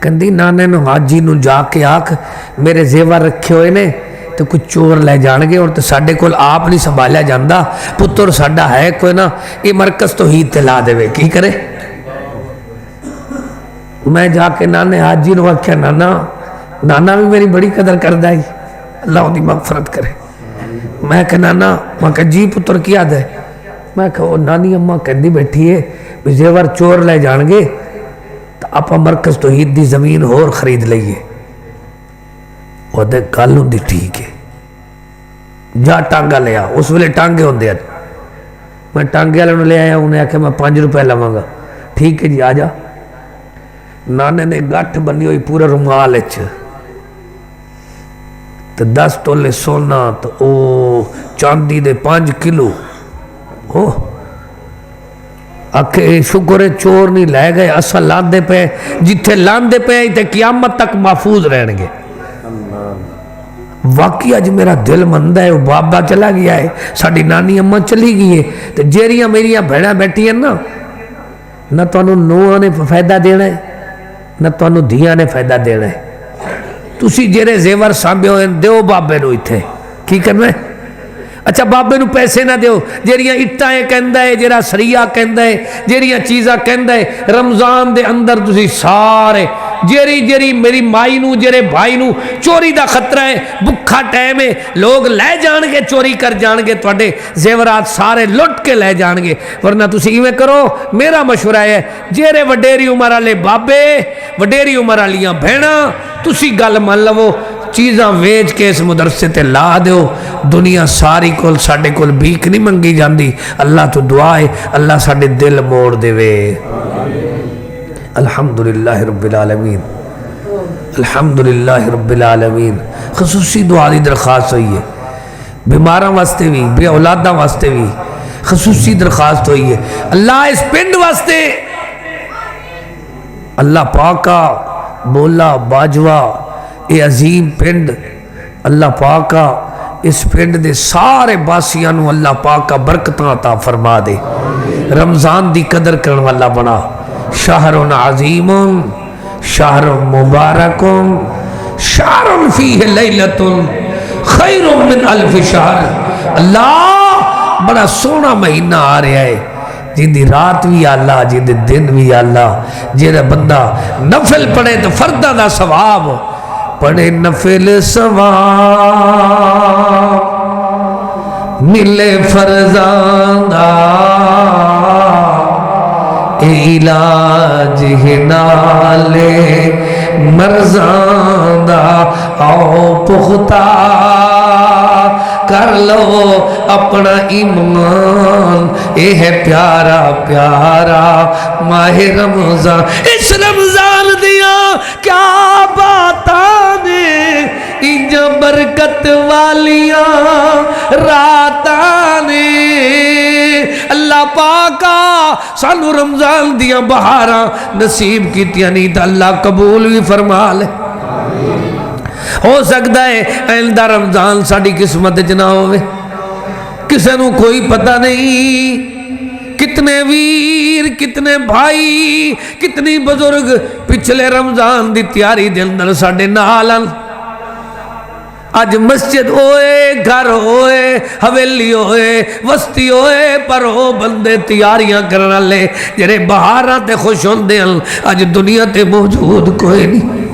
کہندی نانے نو حاجی نو جا کے آکھ میرے زیور رکھے ہوئے نے تو کچھ چور لے جان گے اور تو ساڑھے کول آپ نہیں سنبھالیا جاندہ پتر ساڑھا ہے کوئی نا یہ مرکز تو ہی تلا دے وے کی کرے میں جا کے نانے حاجی نو آکھیا نانا بھی میری بڑی قدر کردہ ہی اللہ انہی مغفرت کرے میں کہ نانا میں کہ جی پتر کیا دے میں کہ نانی اممہ کہندی بیٹھی ہے زیور چور لے جان گے تو اپا مرکز توحید دی زمین اور خرید لئیے وہ دے گالوں دی ٹھیک ہے جا ٹانگا لیا اس ویلے ٹانگے ہوں دے میں ٹانگے والوں لے آیا انہیں آکھے میں 5 روپے لواں گا ٹھیک ہے جی آ جا نانے نے گٹھ بنی ہوئی پورا رومال اچھ تو 10 تولے سونا تو او چاندی دے 5 کلو ہو آکھے شکر چور نہیں لے گئے اصل لاندے پہ جتھے لاندے پہ تے قیامت تک محفوظ رہن گے واقعی اج میرا دل مندہ ہے وہ بابا چلا گیا ہے ساڑی نانی اممہ چلی گئی ہے تو جیریاں میریاں بھیڑا بیٹھی ہیں نہ تو انہوں نوہ نے فائدہ دینا ہے نہ تو انہوں دھیاں نے فائدہ دینا ہے تُسی جیرے زیور سامبے ہوئے دیو بابے نو اتھے کی کرنا ہے اچھا بابے نو پیسے نہ دیو جیریاں اٹھائیں کہندہ ہے جیرا سریعہ کہندہ ہے جیریاں چیزاں کہندہ ہے رمضان دے اندر تُسی سارے جیری میری مائی نو جیرے بھائی نو چوری دا خطرہ ہے بکھا ٹائم ہے لوگ لے جانگے چوری کر جانگے توڑے زیورات سارے لٹ کے لے جانگے ورنہ تُسی ایویں کرو میرا مشورہ ہے جیرے وڈیری عمرہ لے بابے وڈیری عمرہ لیاں بھینا تُسی گل مان لو چیزاں ویج کے اس مدرسے تے لا دیو دنیا ساری کول ساڑے کول بھیک نہیں منگی جاندی اللہ تو دعائے اللہ ساڑے دل موڑ دے وے الحمدللہ رب العالمین الحمدللہ رب العالمین خصوصی دعا دی درخواست ہوئی ہے بیماراں واسطے بھی بے اولاداں واسطے بھی خصوصی درخواست ہوئی ہے اللہ اس پنڈ واسطے اللہ پاکا بولا باجوا اے عظیم پنڈ اللہ پاکا اس پنڈ دے سارے باسیانوں اللہ پاکا برکتاں عطا فرما دے رمضان دی قدر کرن والا بنا شہر عظیم شہر مبارک شہر فیہ لیلت خیر من الف شہر اللہ بڑا سونا مہینہ آ رہا ہے جن دی رات بھی اللہ جن دی دن بھی اللہ جیرا بندہ نفل پڑھے تو فردہ دا ثواب پڑھے نفل ثواب ملے فرزاندا علاج نالے مرزاندا آؤ پختہ کر لو اپنا ایمان، اے ہے پیارا پیارا ماہ رمضان۔ اس رمضان دیا کیا باتاں نے، انجا برکت والیاں راتاں نے۔ اللہ پاکا سانو رمضان دیا بہاراں نصیب کیتیاں نہیں تو اللہ قبول بھی فرما لے۔ ہو سکتا ہے آئندہ رمضان ساڑی قسمت جنا ہوئے، کسے نو کوئی پتہ نہیں۔ کتنے ویر، کتنے بھائی، کتنی بزرگ پچھلے رمضان دی تیاری دے اندر ساڑے نالن، آج مسجد ہوئے، گھر ہوئے، حویلی ہوئے، وستی ہوئے، پر ہو بندے تیاریاں کرنا لے جرے بہاراں تے خوش ہوندے ہیں، آج دنیا تے موجود کوئی نہیں۔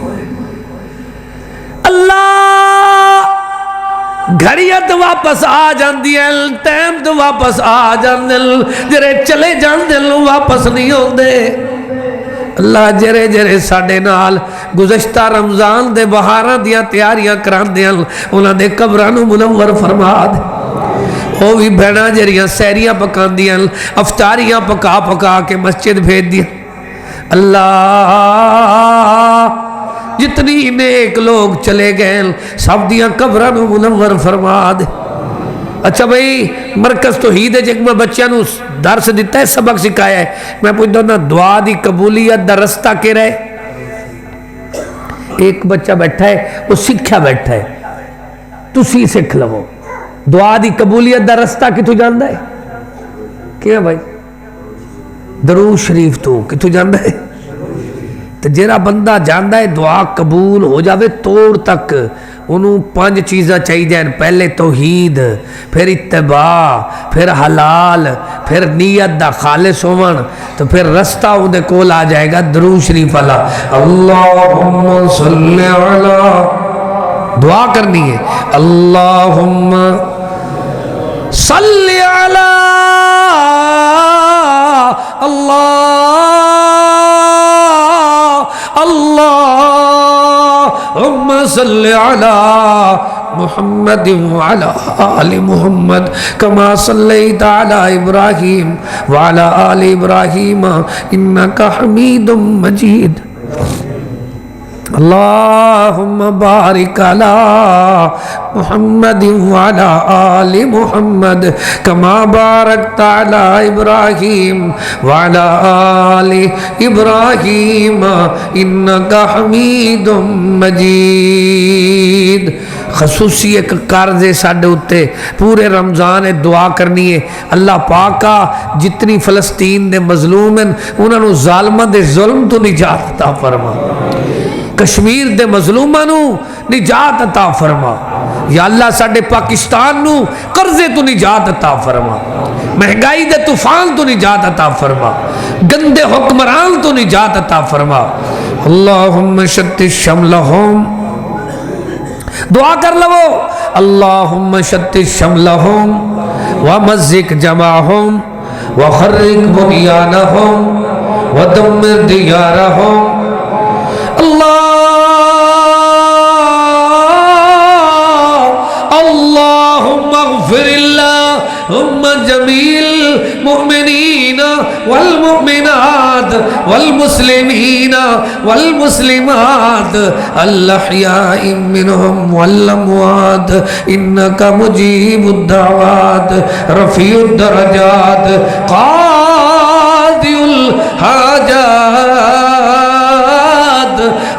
گھڑیت واپس آ جاندی ہے، ٹائم تو واپس آ جاندے، جرے چلے جاندے واپس نہیں ہوندے۔ اللہ جرے جرے ساڑے نال گزشتہ رمضان دے بہاراں دیاں تیاریاں کران دیاں، انہاں دے قبرانو منور فرما دے۔ وہ بھی بہنا جریاں سیریاں پکان دیاں، افطاریاں پکا پکا کے مسجد بھیج دیاں۔ اللہ جتنی نیک لوگ چلے گئے سب دیاں قبران منور فرما دے۔ اچھا بھئی مرکز توحید ہے جب میں بچیاں نو درس دیتا ہے، سبق سکھایا ہے، میں پوچھتا ہوں نا دعا دی قبولیت دا رستہ کے رہے؟ ایک بچہ بیٹھا ہے وہ سکھیا بیٹھا ہے، تسی سکھ لو دعا دی قبولیت دا رستہ کتوں جاندہ ہے؟ کیا بھائی؟ درود شریف تو کتوں جاندہ ہے؟ تو جیرا بندہ جاندہ ہے دعا قبول ہو جاوے توڑ تک انہوں 5 چیزاں چاہی جائیں، پہلے توحید، پھر اتباع، پھر حلال، پھر نیت دا خالص ہومن، تو پھر رستہ اندھے کول آ جائے گا درود شریف اللہ اللہم صلی علی، دعا کرنی ہے اللہم صلی علی اللہم صلی علی محمد وعلی آل محمد کما صلیت علی ابراہیم وعلی آل ابراہیم انکا حمید مجید اللہم بارک علی محمد وعلی آل محمد کما بارکت علی ابراہیم وعلی آل ابراہیم انکا حمید مجید۔ خصوصی ایک قرضے ساڑھے ہوتے پورے رمضان دعا کرنی ہے اللہ پاکا جتنی فلسطین دے مظلوم ہیں انہوں نے ظالمہ دے ظلم تو نجات عطا فرما، کشمیر دے مظلومہ نو نجات عطا فرما، یا اللہ ساڑھے پاکستان نو قرضے تو نجات عطا فرما، مہنگائی دے طوفان تو نجات عطا فرما، گندے حکمران تو نجات عطا فرما۔ اللہم شتت شملہم، دعا کر لو اللہم شتت شملہم ومزق جمعہم وخرق بنیانہم ودمر دیارہم۔ اللہم اغفر اللہم جمیل المؤمنین والمؤمنات والمسلمین والمسلمات الاحیاء منہم والاموات انکا مجیب الدعوات رفیع الدرجات قاضی الحاجات۔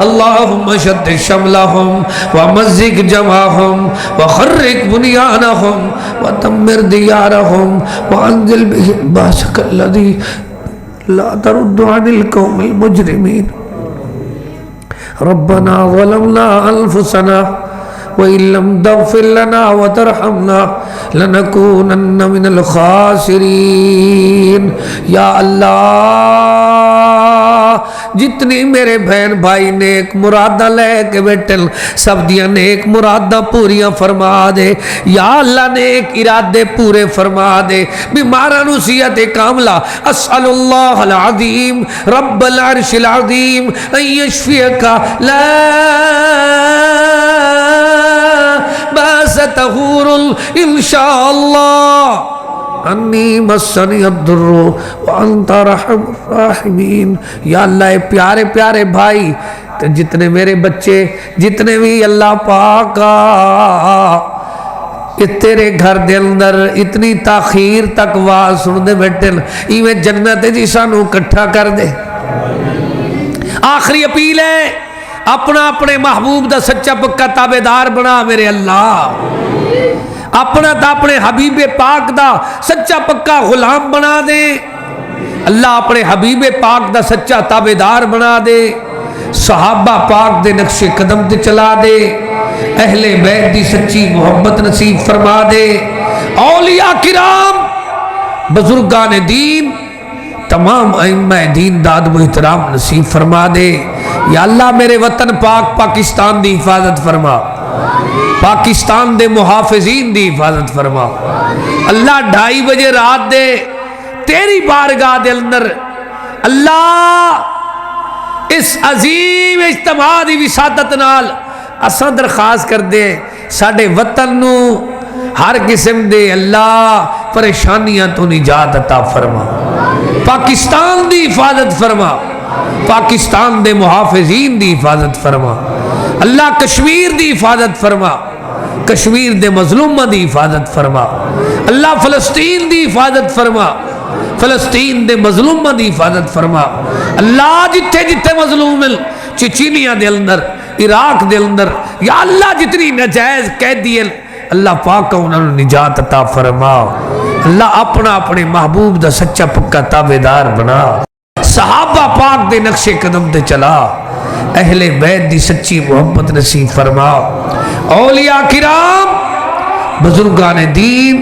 اللہم شتت شملہم ومزق جمعہم وخرق بنیانہم ودمر دیارہم وانزل بہم باسک الذی لا ترد عن القوم المجرمین۔ ربنا ظلمنا انفسنا وَإِن لَّمْ تَغْفِرْ لَنَا وَتَرْحَمْنَا لَنَكُونَنَّ مِنَ الْخَاسِرِينَ۔ یا اللہ جتنی میرے بہن بھائی نیک مرادہ لے کے بیٹھن سب دیاں نیک مرادہ پوریاں فرما دے یا اللہ، نیک ارادے پورے فرما دے، بیماراں نو صحت کاملہ اسأل اللہ العظیم رب العرش العظیم ان یشفیک لا باس طہور انشاءاللہ انی مسنی الضر وانت رحم الراحمین۔ یا اللہ اے پیارے پیارے بھائی جتنے میرے بچے جتنے بھی اللہ پاک تیرے گھر دے اندر اتنی تاخیر تک آواز سن دے بیٹھن ایویں جنت جی سانو کٹھا کر دے۔ آخری اپیل ہے اپنا اپنے محبوب دا سچا پکا تابعدار بنا میرے اللہ، اپنا تا اپنے حبیب پاک دا سچا پکا غلام بنا دے اللہ، اپنے حبیب پاک دا سچا تابعدار بنا دے، صحابہ پاک دے نقش قدم تے چلا دے، اہل بیت دی سچی محبت نصیب فرما دے، اولیاء کرام بزرگان دین تمام ائمہ دین داد و احترام نصیب فرما دے۔ یا اللہ میرے وطن پاک پاکستان دی حفاظت فرما، پاکستان دے محافظین دی حفاظت فرما اللہ۔ 2:30 بجے رات دے تیری بارگاہ دے اندر اللہ اس عظیم اجتماع دی وسادت نال اساں درخواست کر دے ساڈے وطن نو ہر قسم دے اللہ پریشانیاں تو نجات عطا فرما، پاکستان دی حفاظت فرما، پاکستان دے محافظین دی حفاظت فرما اللہ، کشمیر دی حفاظت فرما، کشمیر دے مظلومہ دی حفاظت فرما اللہ، فلسطین دی حفاظت فرما، فلسطین دے مظلومہ دی حفاظت فرما اللہ، جتھے جتھے مظلوم چچینیا دے اندر، عراق دے اندر یا اللہ جتنی نجائز قیدی اللہ پاک انہوں نے نجات عطا فرما اللہ، اپنا اپنے محبوب دا سچا پکا تابعدار بنا، صحابہ پاک دے نقش قدم دے چلا، اہل بیت دی سچی محبت نصیب فرما، اولیاء کرام بزرگان دین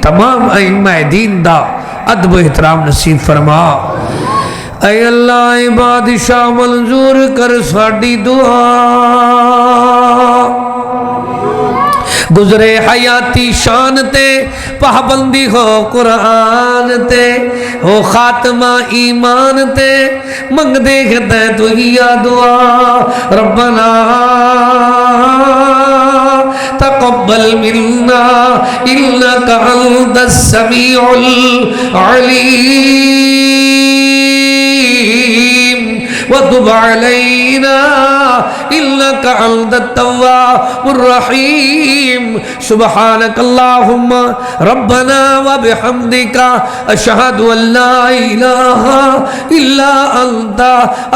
تمام ائمہ دین دا ادب و احترام نصیب فرما۔ اے اللہ بادشاہ منظور کر ساڈی دعا، گزرے حیاتی شان تے پابندی ہو قرآن تے، ہو خاتمہ ایمان تے منگ دے گھتے تو ہی دعا، ربنا تقبل منا انک انت السمیع العلیم وتب علينا إنك أنت التواب الرحيم، سبحانك اللهم ربنا وبحمدك أشهد أن لا إله إلا أنت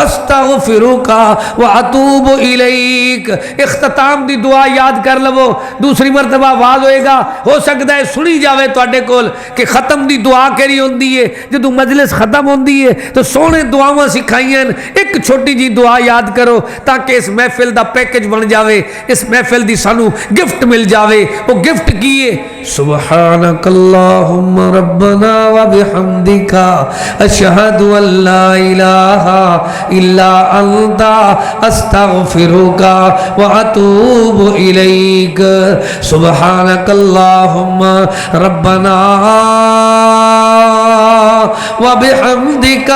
أستغفرك وأتوب إليك۔ اختتام دی دعا یاد کر لو، دوسری مرتبہ آواز ہوئے گا، ہو سکتا ہے سنی جاوے تواڈے کول کہ ختم دی دعا کیری ہوندی ہے، جدوں مجلس ختم ہوندی ہے تو سونے دعاواں سکھائیاں، ایک چھوٹی جی دعا یاد کرو تاکہ اس محفل دا پیکج بن جاوے، اس محفل دی سانو گفٹ مل جاوے۔ وہ گفٹ کیے سبحانک اللہم ربنا وبحمدک اشہد ان لا الہ الا انت استغفرک واتوب الیک، سبحانک اللہم ربنا وبحمدک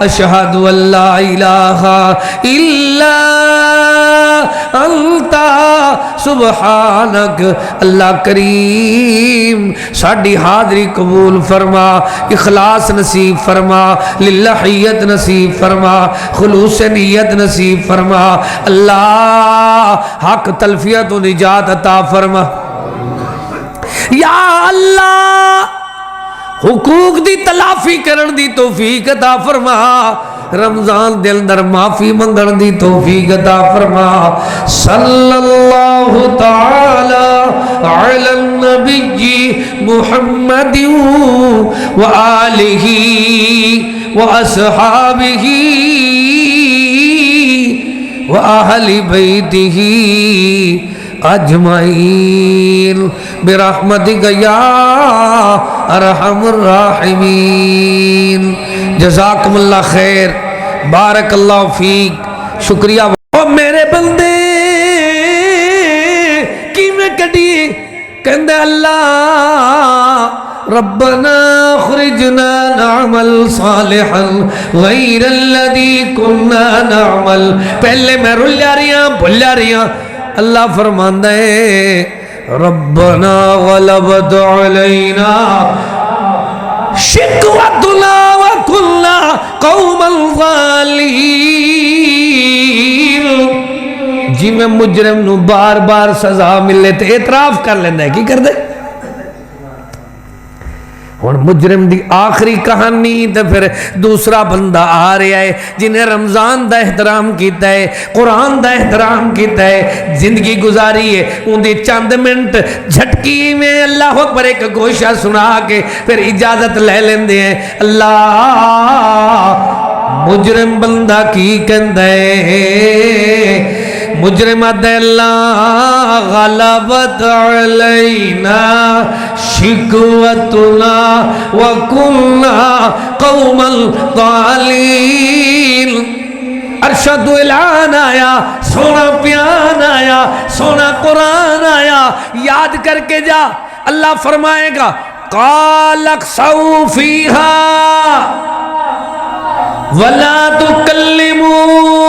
اشہد ان لا الہ الا انت سبحانک۔ اللہ کریم ساڈی حاضری قبول فرما، اخلاص نصیب فرما، للہیت نصیب فرما، خلوص نیت نصیب فرما اللہ، حق تلفیت و نجات عطا فرما یا اللہ، حقوق دی تلافی کرن دی توفیق عطا فرما، رمضان دے اندر معافی منگن دی توفیق عطا فرما، صلی اللہ تعالی علی النبی محمد وآلہ وأصحابہ وأہل بیتہ اجمعین برحمتک یا ارحم الراحمین۔ جزاکم اللہ خیر، بارک اللہ فیک، شکریہ۔ او میرے بندے کی میں کٹی کہندے اللہ ربنا اخرجنا نعمل صالحا غیر الذی کنا نعمل، پہلے میں رل جا رہی ہوں بھول جا رہی ہوں، اللہ فرماندا ہے ربنا غلبت علینا شقوتنا وکنا قوما ظالمین، جی میں مجرم نو بار بار سزا ملے تے اعتراف کر لیندہ ہے، کی کر دے؟ اور مجرم دی آخری کہانی تے پھر دوسرا بندہ آ رہا ہے جنہیں رمضان دا احترام کیتا ہے، قرآن دا احترام کیتا ہے، زندگی گزاری ہے، ان دی چند منٹ جھٹکی میں اللہ اکبر ایک گوشہ سنا کے پھر اجازت لے لیندے ہیں۔ اللہ مجرم بندہ کی کہندہ ہے، مجرم اللہ غلبت علینا شکوتنا وکنا قوما ضالین، ارشد اعلان آیا، سونا پیان آیا، سونا قرآن آیا، یاد کر کے جا، اللہ فرمائے گا قال اخسؤوا فیہا ولا تکلمون،